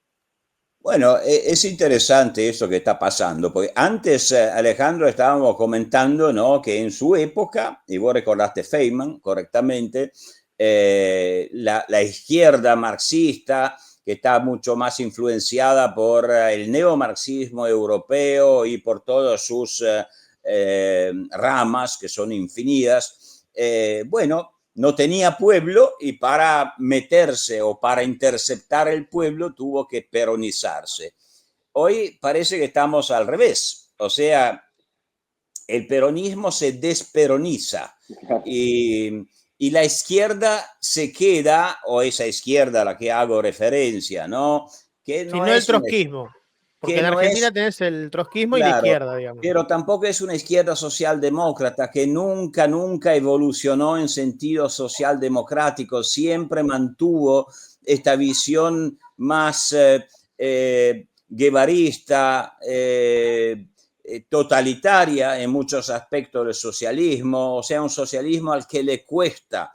Bueno, es interesante eso que está pasando, porque antes, Alejandro, estábamos comentando, ¿no?, que en su época, y vos recordaste Feynman correctamente, la izquierda marxista, que está mucho más influenciada por el neomarxismo europeo y por todas sus ramas, que son infinitas, bueno, no tenía pueblo, y para meterse o para interceptar el pueblo tuvo que peronizarse. Hoy parece que estamos al revés, o sea, el peronismo se desperoniza y la izquierda se queda, o esa izquierda a la que hago referencia, ¿no? Que Si no no el es una, trotskismo, porque que en no Argentina es tenés el trotskismo y la Claro, izquierda, digamos. pero tampoco es una izquierda socialdemócrata que nunca evolucionó en sentido socialdemocrático, siempre mantuvo esta visión más guevarista, totalitaria en muchos aspectos del socialismo, o sea, un socialismo al que le cuesta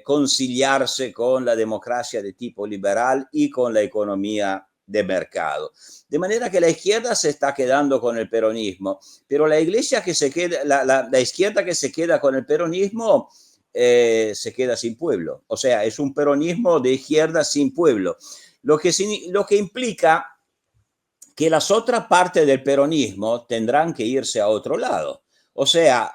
conciliarse con la democracia de tipo liberal y con la economía de mercado. De manera que la izquierda se está quedando con el peronismo, pero la iglesia que se queda, la izquierda que se queda con el peronismo se queda sin pueblo. O sea, es un peronismo de izquierda sin pueblo. Lo que implica que las otras partes del peronismo tendrán que irse a otro lado. O sea,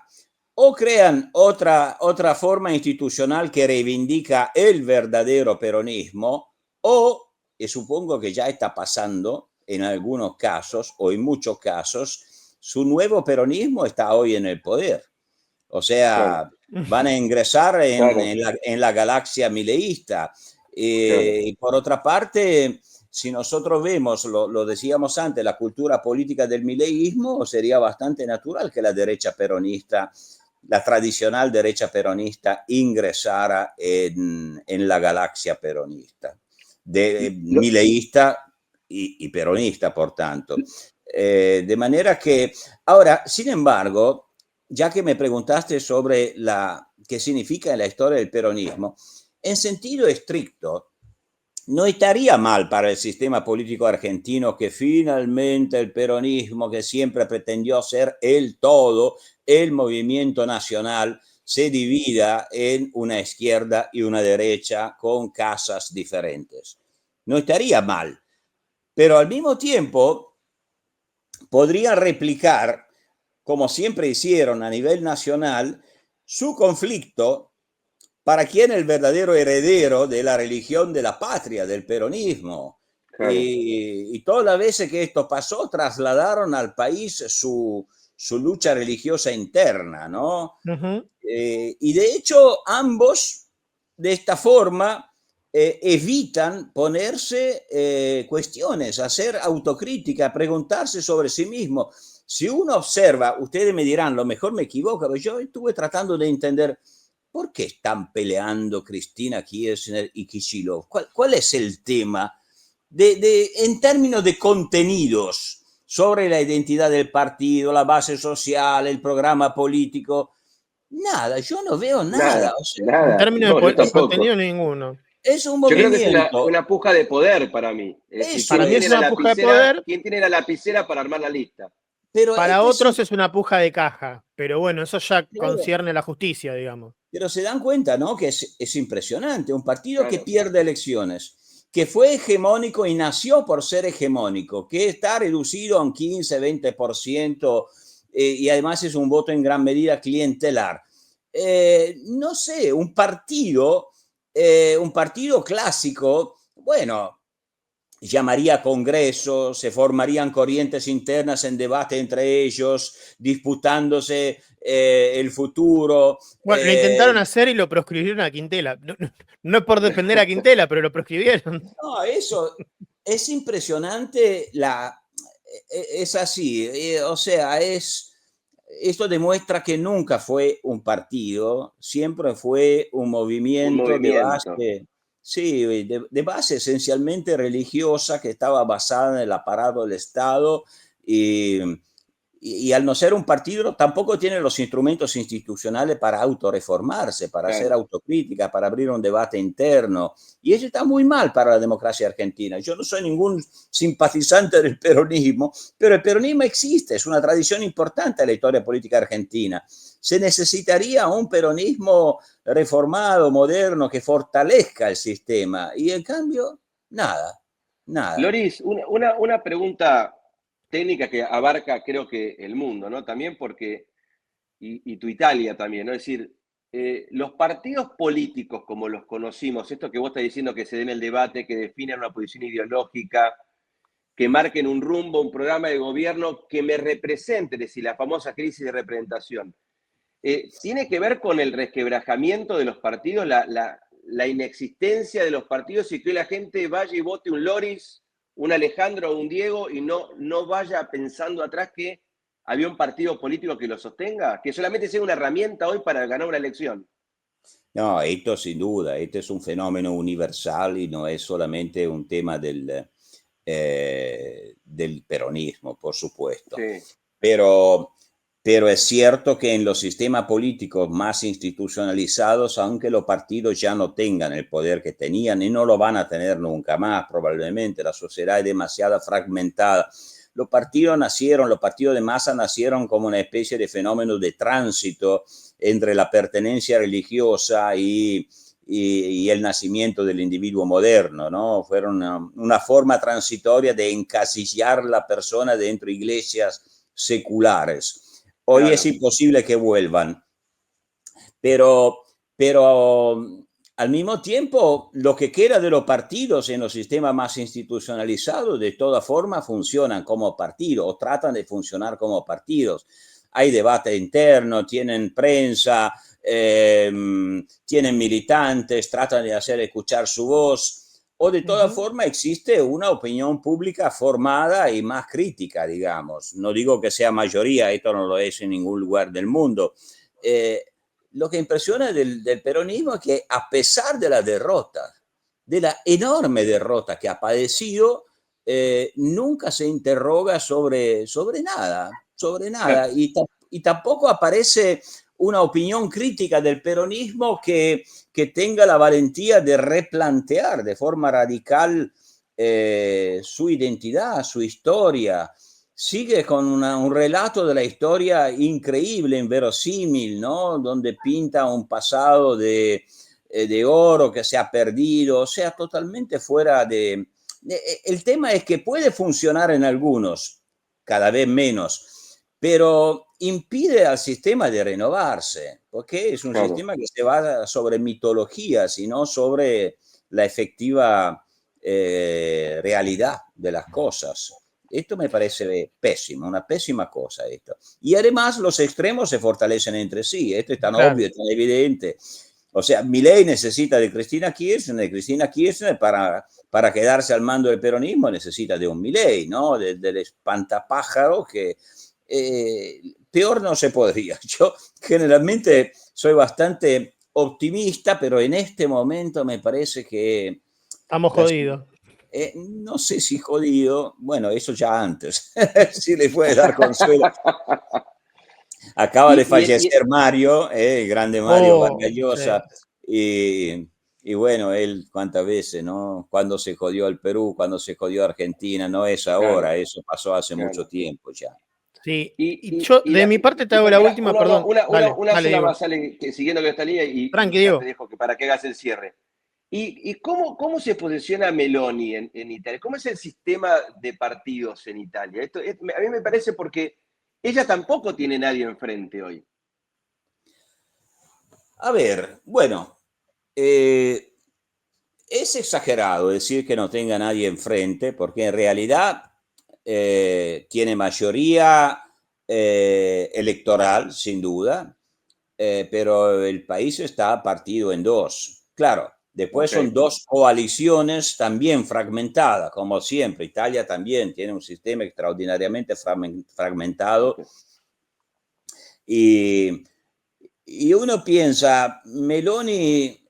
o crean otra forma institucional que reivindica el verdadero peronismo, o, y supongo que ya está pasando en algunos casos, o en muchos casos, su nuevo peronismo está hoy en el poder. O Claro, sea, van a ingresar claro, en la galaxia mileísta. claro. Y por otra parte, si nosotros vemos, lo decíamos antes, la cultura política del mileísmo, sería bastante natural que la derecha peronista, la tradicional derecha peronista, ingresara en la galaxia peronista, de Lo- mileísta y peronista, por tanto. De manera que, ahora, sin embargo, ya que me preguntaste sobre qué significa en la historia del peronismo, en sentido estricto, no estaría mal para el sistema político argentino que finalmente el peronismo, que siempre pretendió ser el todo, el movimiento nacional, se divida en una izquierda y una derecha con casas diferentes. No estaría mal, pero al mismo tiempo podría replicar, como siempre hicieron a nivel nacional, su conflicto para quién el verdadero heredero de la religión de la patria, del peronismo. Claro. Y todas las veces que esto pasó, trasladaron al país su lucha religiosa interna, ¿no? Y de hecho, ambos, de esta forma, evitan ponerse cuestiones, hacer autocrítica, preguntarse sobre sí mismo. Si uno observa, ustedes me dirán, lo mejor me equivoco, pero yo estuve tratando de entender ¿por qué están peleando Cristina Kirchner y Kicillof? ¿Cuál es el tema en términos de contenidos sobre la identidad del partido, la base social, el programa político? Nada, yo no veo nada. O sea, Nada. En términos No, yo de tampoco. contenido, ninguno. Es un Yo creo que es movimiento. una puja de poder para mí. Es decir, Para mí es una puja de poder. ¿quién tiene la lapicera para armar la lista? Pero Para otros es una puja de caja, pero bueno, eso ya concierne la justicia, digamos. Pero se dan cuenta, ¿no? Que es impresionante. Un partido que Claro. pierde elecciones, que fue hegemónico y nació por ser hegemónico, que está reducido a un 15, 20%, y además es un voto en gran medida clientelar. No sé, un partido clásico, bueno, llamaría a congreso, se formarían corrientes internas en debate entre ellos, disputándose el futuro. Bueno, lo intentaron hacer y lo proscribieron a Quintela. No es por defender a Quintela, pero lo proscribieron. No, eso es impresionante, es así, o sea, esto demuestra que nunca fue un partido, siempre fue un movimiento de base, sí, de base esencialmente religiosa que estaba basada en el aparato del Estado y al no ser un partido tampoco tiene los instrumentos institucionales para autorreformarse, para hacer autocrítica, para abrir un debate interno. Y eso está muy mal para la democracia argentina. Yo no soy ningún simpatizante del peronismo, pero el peronismo existe, es una tradición importante de la historia política argentina. Se necesitaría un peronismo reformado, moderno, que fortalezca el sistema. Y en cambio, nada. Loris, una pregunta técnica que abarca, creo que el mundo, ¿no? También porque, y tu Italia también, ¿no? Es decir, los partidos políticos como los conocimos, esto que vos estás diciendo que se den el debate, que definan una posición ideológica, que marquen un rumbo, un programa de gobierno que me represente, es decir, la famosa crisis de representación, ¿tiene que ver con el resquebrajamiento de los partidos, la inexistencia de los partidos y que la gente vaya y vote un Loris, un Alejandro o un Diego y no vaya pensando atrás que había un partido político que lo sostenga? Que solamente sea una herramienta hoy para ganar una elección. No, esto sin duda, este es un fenómeno universal y no es solamente un tema del peronismo, por supuesto. Sí. Pero es cierto que en los sistemas políticos más institucionalizados, aunque los partidos ya no tengan el poder que tenían y no lo van a tener nunca más, probablemente, la sociedad es demasiado fragmentada. Los partidos de masa nacieron como una especie de fenómeno de tránsito entre la pertenencia religiosa y el nacimiento del individuo moderno, ¿no? Fueron una forma transitoria de encasillar la persona dentro de iglesias seculares. Hoy es imposible que vuelvan, pero al mismo tiempo lo que queda de los partidos en los sistemas más institucionalizados de todas formas funcionan como partidos o tratan de funcionar como partidos. Hay debate interno, tienen prensa, tienen militantes, tratan de hacer escuchar su voz. O de todas formas existe una opinión pública formada y más crítica, digamos. No digo que sea mayoría, esto no lo es en ningún lugar del mundo. Lo que impresiona del peronismo es que a pesar de la derrota, de la enorme derrota que ha padecido, nunca se interroga sobre nada. Y tampoco aparece una opinión crítica del peronismo que tenga la valentía de replantear de forma radical su identidad, su historia. Sigue con un relato de la historia increíble, inverosímil, ¿no? Donde pinta un pasado de oro que se ha perdido, o sea, totalmente fuera de... El tema es que puede funcionar en algunos, cada vez menos, pero impide al sistema de renovarse, porque es un Claro. sistema que se basa sobre mitologías y no sobre la efectiva realidad de las cosas. Esto me parece pésimo, una pésima cosa esto. Y además los extremos se fortalecen entre sí, esto es tan Claro. obvio, tan evidente. O sea, Milei necesita de Cristina Kirchner para quedarse al mando del peronismo necesita de un Milei, ¿no? Del espantapájaro que peor no se podría. Yo generalmente soy bastante optimista, pero en este momento me parece que... Estamos jodidos. no sé si jodido, bueno, eso ya antes, si le puede dar consuelo. Acaba de fallecer Mario, el grande Mario Vargas Llosa, sí. y bueno, él cuántas veces, ¿no? Cuando se jodió al Perú, cuando se jodió a Argentina, no es ahora, Claro, eso pasó hace claro. mucho tiempo ya. Sí, y yo de mi parte te hago la última, perdón. Una sola Diego. más, Ale, que siguiendo con esta línea y ya Diego. te dejo que para que hagas el cierre. ¿Y cómo se posiciona Meloni en Italia? ¿Cómo es el sistema de partidos en Italia? A mí me parece porque ella tampoco tiene nadie enfrente hoy. A ver, bueno, es exagerado decir que no tenga nadie enfrente, porque en realidad tiene mayoría electoral, sin duda, pero el país está partido en dos. Claro, después son dos coaliciones también fragmentadas, como siempre. Italia también tiene un sistema extraordinariamente fragmentado. Y uno piensa, Meloni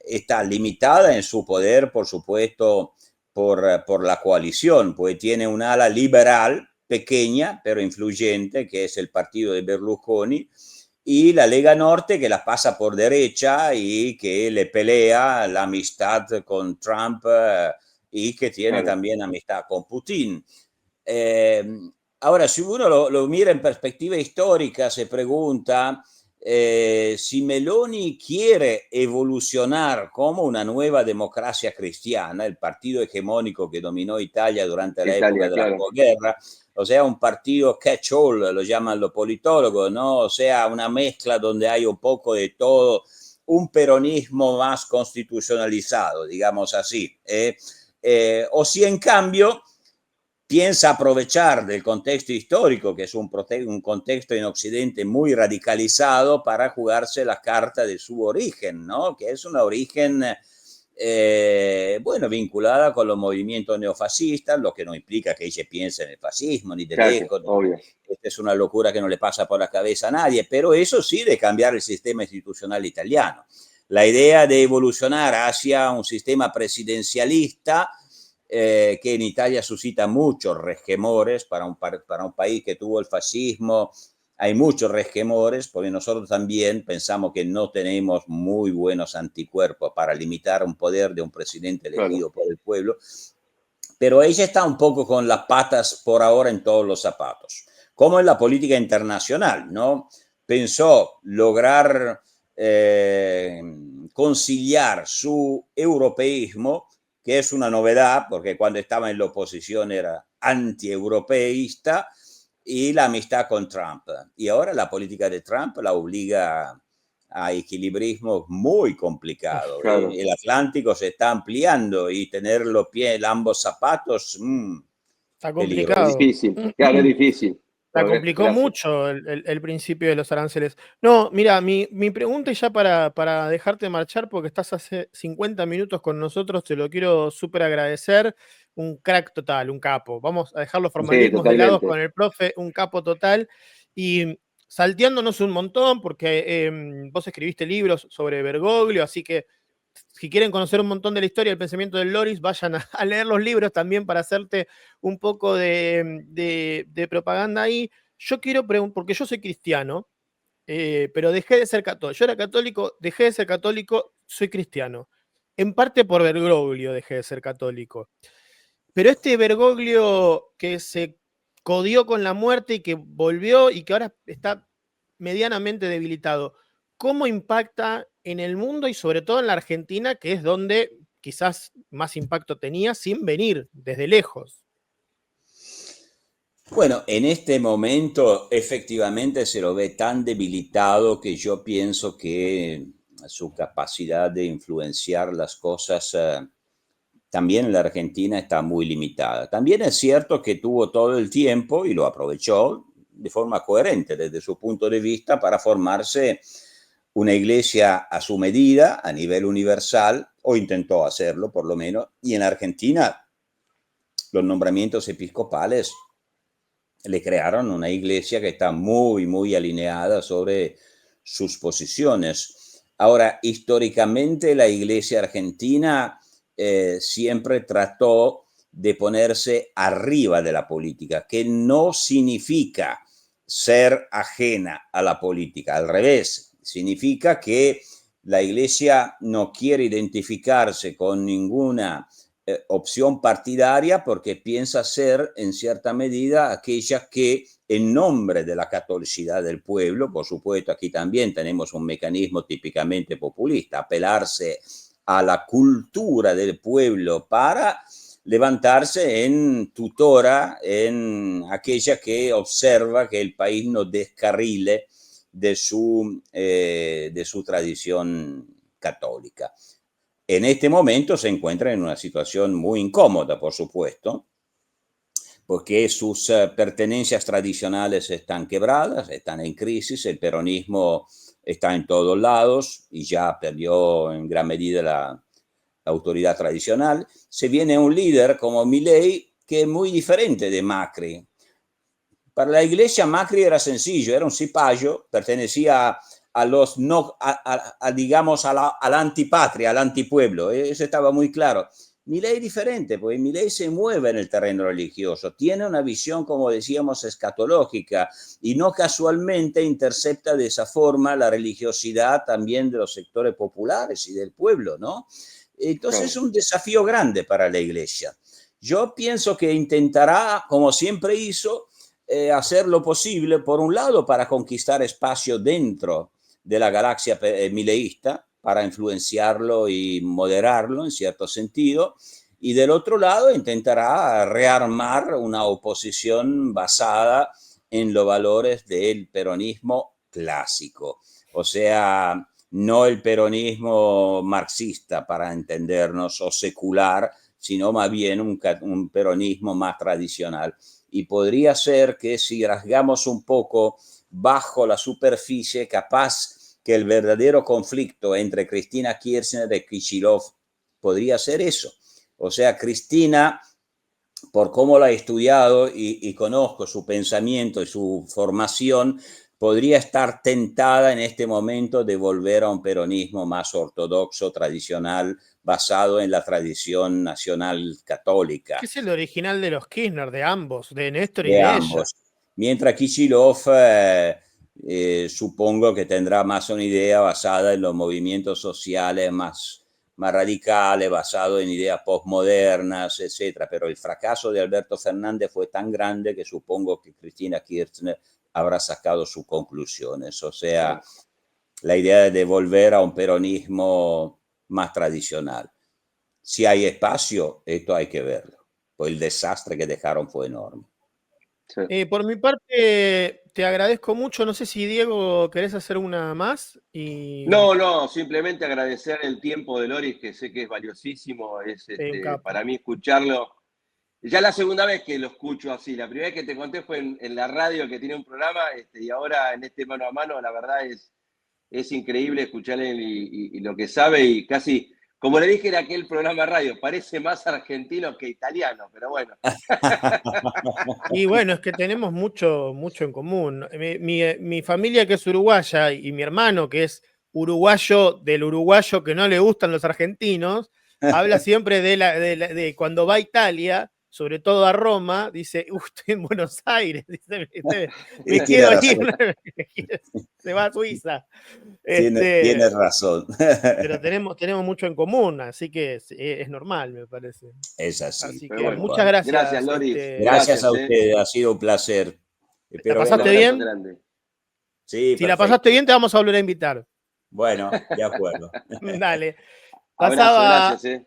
está limitada en su poder, por supuesto, por la coalición, pues tiene un ala liberal pequeña, pero influyente, que es el partido de Berlusconi, y la Lega Norte, que la pasa por derecha y que le pelea la amistad con Trump y que tiene también amistad con Putin. Ahora, si uno lo mira en perspectiva histórica, se pregunta si Meloni quiere evolucionar como una nueva democracia cristiana, el partido hegemónico que dominó Italia durante la época de la posguerra, o sea, un partido catch-all, lo llaman los politólogos, ¿no? O sea, una mezcla donde hay un poco de todo, un peronismo más constitucionalizado, digamos así. O si en cambio piensa aprovechar del contexto histórico, que es un contexto en Occidente muy radicalizado, para jugarse la carta de su origen, ¿no? Que es una origen, bueno, vinculada con los movimientos neofascistas, lo que no implica que ella piense en el fascismo, ni de lejos. Esta es una locura que no le pasa por la cabeza a nadie, pero eso sí de cambiar el sistema institucional italiano. La idea de evolucionar hacia un sistema presidencialista, que en Italia suscita muchos resquemores para un país que tuvo el fascismo. Hay muchos resquemores porque nosotros también pensamos que no tenemos muy buenos anticuerpos para limitar un poder de un presidente elegido por el pueblo, pero ella está un poco con las patas por ahora en todos los zapatos, como en la política internacional, ¿no? Pensó lograr conciliar su europeísmo, que es una novedad, porque cuando estaba en la oposición era anti-europeísta, y la amistad con Trump. Y ahora la política de Trump la obliga a equilibrismos muy complicados. El Atlántico se está ampliando y tener los pies, ambos zapatos, está complicado. Es difícil, claro, es difícil. La complicó mucho el principio de los aranceles. No, mira, mi pregunta, y ya para dejarte marchar, porque estás hace 50 minutos con nosotros, te lo quiero súper agradecer. Un crack total, un capo. Vamos a dejar los formalismos de lado con el profe, un capo total. Y salteándonos un montón, porque vos escribiste libros sobre Bergoglio, así que si quieren conocer un montón de la historia del pensamiento del Loris, vayan a leer los libros también para hacerte un poco de propaganda ahí. yo quiero preguntar, porque yo soy cristiano, pero dejé de ser católico. Yo era católico, dejé de ser católico, soy cristiano. En parte por Bergoglio dejé de ser católico. Pero este Bergoglio que se codió con la muerte y que volvió y que ahora está medianamente debilitado, ¿cómo impacta en el mundo y sobre todo en la Argentina, que es donde quizás más impacto tenía sin venir desde lejos? Bueno, en este momento efectivamente se lo ve tan debilitado que yo pienso que su capacidad de influenciar las cosas también en la Argentina está muy limitada. También es cierto que tuvo todo el tiempo y lo aprovechó de forma coherente desde su punto de vista para formarse una iglesia a su medida, a nivel universal, o intentó hacerlo por lo menos, y en la Argentina los nombramientos episcopales le crearon una iglesia que está muy, muy alineada sobre sus posiciones. Ahora, históricamente la iglesia argentina siempre trató de ponerse arriba de la política, que no significa ser ajena a la política, al revés, significa que la iglesia no quiere identificarse con ninguna opción partidaria porque piensa ser en cierta medida aquella que en nombre de la catolicidad del pueblo, por supuesto aquí también tenemos un mecanismo típicamente populista, apelarse a la cultura del pueblo para levantarse en tutora, en aquella que observa que el país no descarrile de su tradición católica. En este momento se encuentra en una situación muy incómoda, por supuesto, porque sus pertenencias tradicionales están quebradas, están en crisis, el peronismo está en todos lados y ya perdió en gran medida la autoridad tradicional. Se viene un líder como Milei que es muy diferente de Macri. Para la iglesia Macri era sencillo, era un cipayo, pertenecía a los no, digamos, a la antipatria, al antipueblo, eso estaba muy claro. Milei es diferente, porque Milei se mueve en el terreno religioso, tiene una visión, como decíamos, escatológica, y no casualmente intercepta de esa forma la religiosidad también de los sectores populares y del pueblo, ¿no? Entonces es un desafío grande para la iglesia. Yo pienso que intentará, como siempre hizo, hacer lo posible, por un lado, para conquistar espacio dentro de la galaxia mileísta, para influenciarlo y moderarlo en cierto sentido, y del otro lado intentará rearmar una oposición basada en los valores del peronismo clásico, o sea, no el peronismo marxista, para entendernos, o secular, sino más bien un peronismo más tradicional. Y podría ser que si rasgamos un poco bajo la superficie, capaz que el verdadero conflicto entre Cristina Kirchner y Kicillof podría ser eso. O sea, Cristina, por cómo la he estudiado y conozco su pensamiento y su formación, podría estar tentada en este momento de volver a un peronismo más ortodoxo, tradicional, basado en la tradición nacional católica. Que es el original de los Kirchner, de ambos, de Néstor y De de ella. ambos. Mientras Kicillof supongo que tendrá más una idea basada en los movimientos sociales más radicales, basado en ideas postmodernas, etc. Pero el fracaso de Alberto Fernández fue tan grande que supongo que Cristina Kirchner habrá sacado sus conclusiones. O sea, la idea de volver a un peronismo más tradicional. Si hay espacio, esto hay que verlo. Pues el desastre que dejaron fue enorme. Sí. Por mi parte, te agradezco mucho. No sé si, Diego, querés hacer una más. No, simplemente agradecer el tiempo de Loris, que sé que es valiosísimo. Es para mí escucharlo. Ya la segunda vez que lo escucho así. La primera vez que te conté fue en la radio, que tiene un programa, y ahora en este mano a mano, la verdad es increíble escucharle y lo que sabe, y casi, como le dije en aquel programa de radio, parece más argentino que italiano, pero bueno. Y bueno, es que tenemos mucho en común. Mi familia, que es uruguaya, y mi hermano, que es uruguayo del uruguayo que no le gustan los argentinos, habla siempre de cuando va a Italia, sobre todo a Roma, dice, estoy en Buenos Aires, dice, me Tiene quiero ir, razón, se va a Suiza. tiene razón. Pero tenemos mucho en común, así que es normal, me parece. Es así, Así Pero que bueno, muchas tal cual. gracias. gracias, Loris. Gracias Gracias, a ustedes, ha sido un placer. ¿La Espero Un pasaste verlos. abrazo bien? grande. Sí, Si la perfecto. pasaste bien, te vamos a volver a invitar. Bueno, de acuerdo. Dale. Abrazo, Pasaba gracias.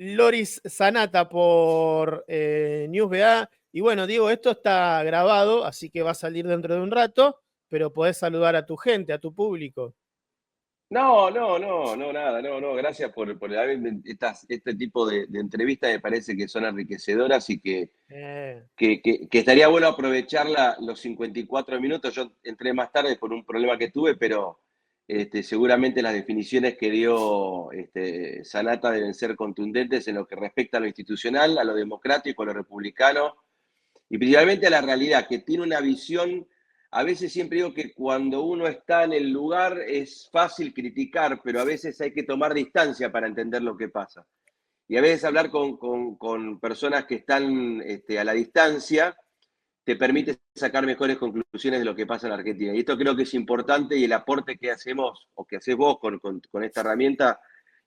Loris Sanata por News BA. Y bueno, Diego, esto está grabado, así que va a salir dentro de un rato, pero podés saludar a tu gente, a tu público. No, nada, no. Gracias por este tipo de entrevistas, me parece que son enriquecedoras y que estaría bueno aprovechar los 54 minutos. Yo entré más tarde por un problema que tuve, pero seguramente las definiciones que dio Sanata deben ser contundentes en lo que respecta a lo institucional, a lo democrático, a lo republicano y principalmente a la realidad, que tiene una visión. A veces siempre digo que cuando uno está en el lugar es fácil criticar, pero a veces hay que tomar distancia para entender lo que pasa. Y a veces hablar con personas que están a la distancia te permite sacar mejores conclusiones de lo que pasa en Argentina. Y esto creo que es importante y el aporte que hacemos o que haces vos con esta herramienta a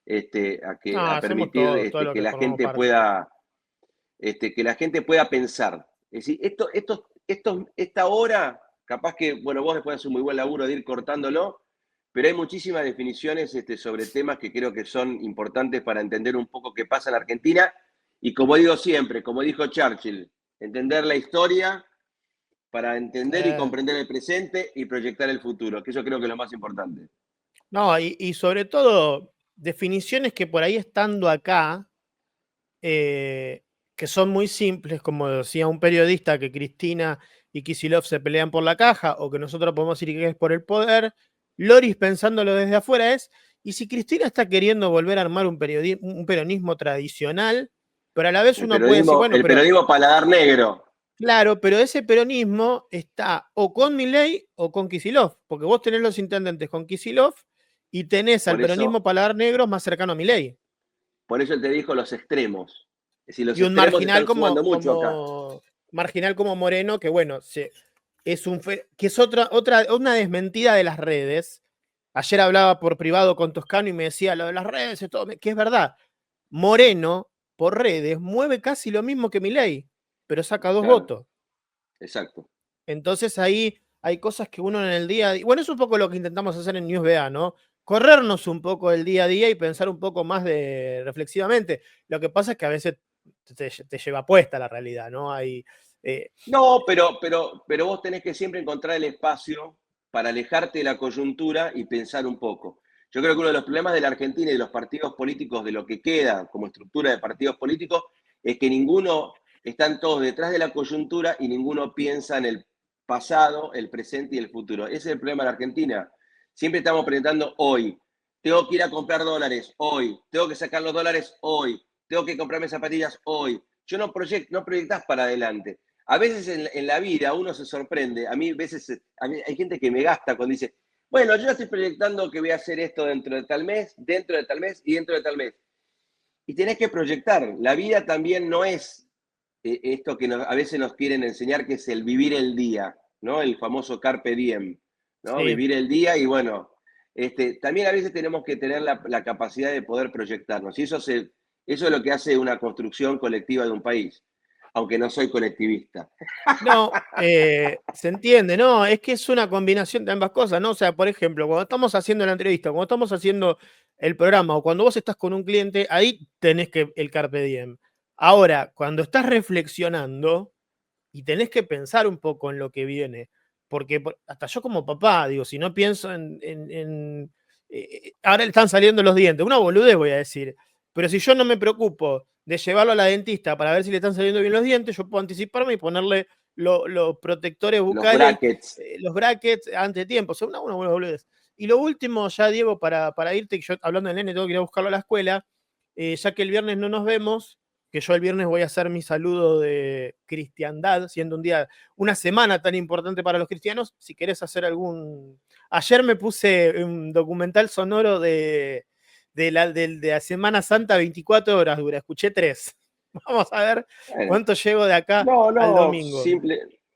Hacemos permitir todo lo que que la formamos gente parte. pueda pensar. Es decir, esta hora, capaz que, bueno, vos después haces un muy buen laburo de ir cortándolo, pero hay muchísimas definiciones sobre temas que creo que son importantes para entender un poco qué pasa en Argentina. Y como digo siempre, como dijo Churchill, entender la historia para entender y comprender el presente y proyectar el futuro, que eso creo que es lo más importante. No, y sobre todo, definiciones que por ahí estando acá, que son muy simples, como decía un periodista, que Cristina y Kicillof se pelean por la caja, o que nosotros podemos decir que es por el poder. Loris, pensándolo desde afuera, y si Cristina está queriendo volver a armar un peronismo tradicional, pero a la vez uno puede decir, bueno, el pero periodismo paladar negro. claro, pero ese peronismo está o con Milei o con Kicillof, porque vos tenés los intendentes con Kicillof y tenés al Por peronismo eso, paladar negro más cercano a Milei. por eso te dijo los extremos. Es decir, los Y un extremos marginal están jugando mucho acá. marginal como Moreno, que bueno, que es una desmentida de las redes. Ayer hablaba por privado con Toscano y me decía lo de las redes, que es verdad. Moreno, por redes, mueve casi lo mismo que Milei, pero saca 2 Claro, votos. exacto. Entonces ahí hay cosas que uno en el día a día. Bueno, es un poco lo que intentamos hacer en News BA, ¿no? Corrernos un poco del día a día y pensar un poco más reflexivamente. Lo que pasa es que a veces te lleva puesta la realidad, ¿no? No, pero vos tenés que siempre encontrar el espacio para alejarte de la coyuntura y pensar un poco. Yo creo que uno de los problemas de la Argentina y de los partidos políticos, de lo que queda como estructura de partidos políticos, es que están todos detrás de la coyuntura y ninguno piensa en el pasado, el presente y el futuro. Ese es el problema de la Argentina. Siempre estamos presentando hoy. Tengo que ir a comprar dólares hoy. Tengo que sacar los dólares hoy. Tengo que comprarme zapatillas hoy. Yo no proyectás para adelante. A veces en la vida uno se sorprende. A mí hay gente que me gasta cuando dice, bueno, yo estoy proyectando que voy a hacer esto dentro de tal mes, dentro de tal mes y dentro de tal mes. Y tenés que proyectar. La vida también no es esto que a veces nos quieren enseñar, que es el vivir el día, ¿no? El famoso carpe diem, ¿no? Sí. Vivir el día y bueno, también a veces tenemos que tener la capacidad de poder proyectarnos. Y eso es lo que hace una construcción colectiva de un país, aunque no soy colectivista. No, se entiende, no, es que es una combinación de ambas cosas, ¿no? O sea, por ejemplo, cuando estamos haciendo la entrevista, cuando estamos haciendo el programa o cuando vos estás con un cliente, ahí tenés que el carpe diem. Ahora, cuando estás reflexionando y tenés que pensar un poco en lo que viene, porque hasta yo como papá, digo, si no pienso ahora le están saliendo los dientes, una boludez voy a decir, pero si yo no me preocupo de llevarlo a la dentista para ver si le están saliendo bien los dientes, yo puedo anticiparme y ponerle los protectores bucales, los brackets antes de tiempo, o sea, una boludez. Y lo último, ya Diego, para irte, que yo hablando del nene tengo que ir a buscarlo a la escuela, ya que el viernes no nos vemos, que yo el viernes voy a hacer mi saludo de cristiandad, siendo una semana tan importante para los cristianos. Si querés hacer Ayer me puse un documental sonoro de la Semana Santa, 24 horas dura, escuché 3. Vamos a ver Bueno, cuánto llego de acá no, al no, domingo.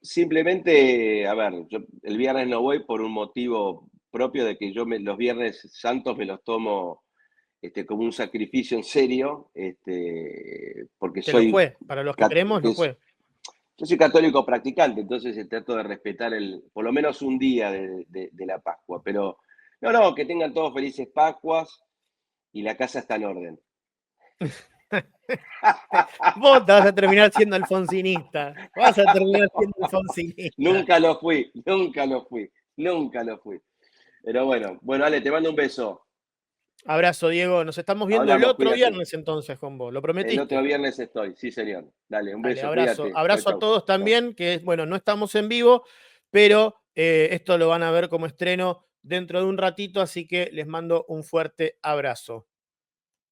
simplemente, a ver, yo el viernes no voy por un motivo propio de que los viernes santos me los tomo como un sacrificio en serio, porque Que lo soy, fue, para los que creemos, lo fue. yo soy católico practicante, entonces trato de respetar por lo menos un día de la Pascua, pero no, que tengan todos felices Pascuas y la casa está en orden. Vos te vas a terminar siendo alfonsinista. Vas a terminar siendo alfonsinista. Nunca lo fui, nunca lo fui, nunca lo fui. Pero bueno, Ale, te mando un beso. Abrazo, Diego. Nos estamos viendo el Hablamos, otro cuídate. viernes entonces con vos. ¿Lo El otro prometiste? viernes estoy, sí, señor. Dale, un Dale, beso, abrazo. cuídate. Chau, Abrazo a chau. todos también, que bueno, no estamos en vivo, pero esto lo van a ver como estreno dentro de un ratito, así que les mando un fuerte abrazo.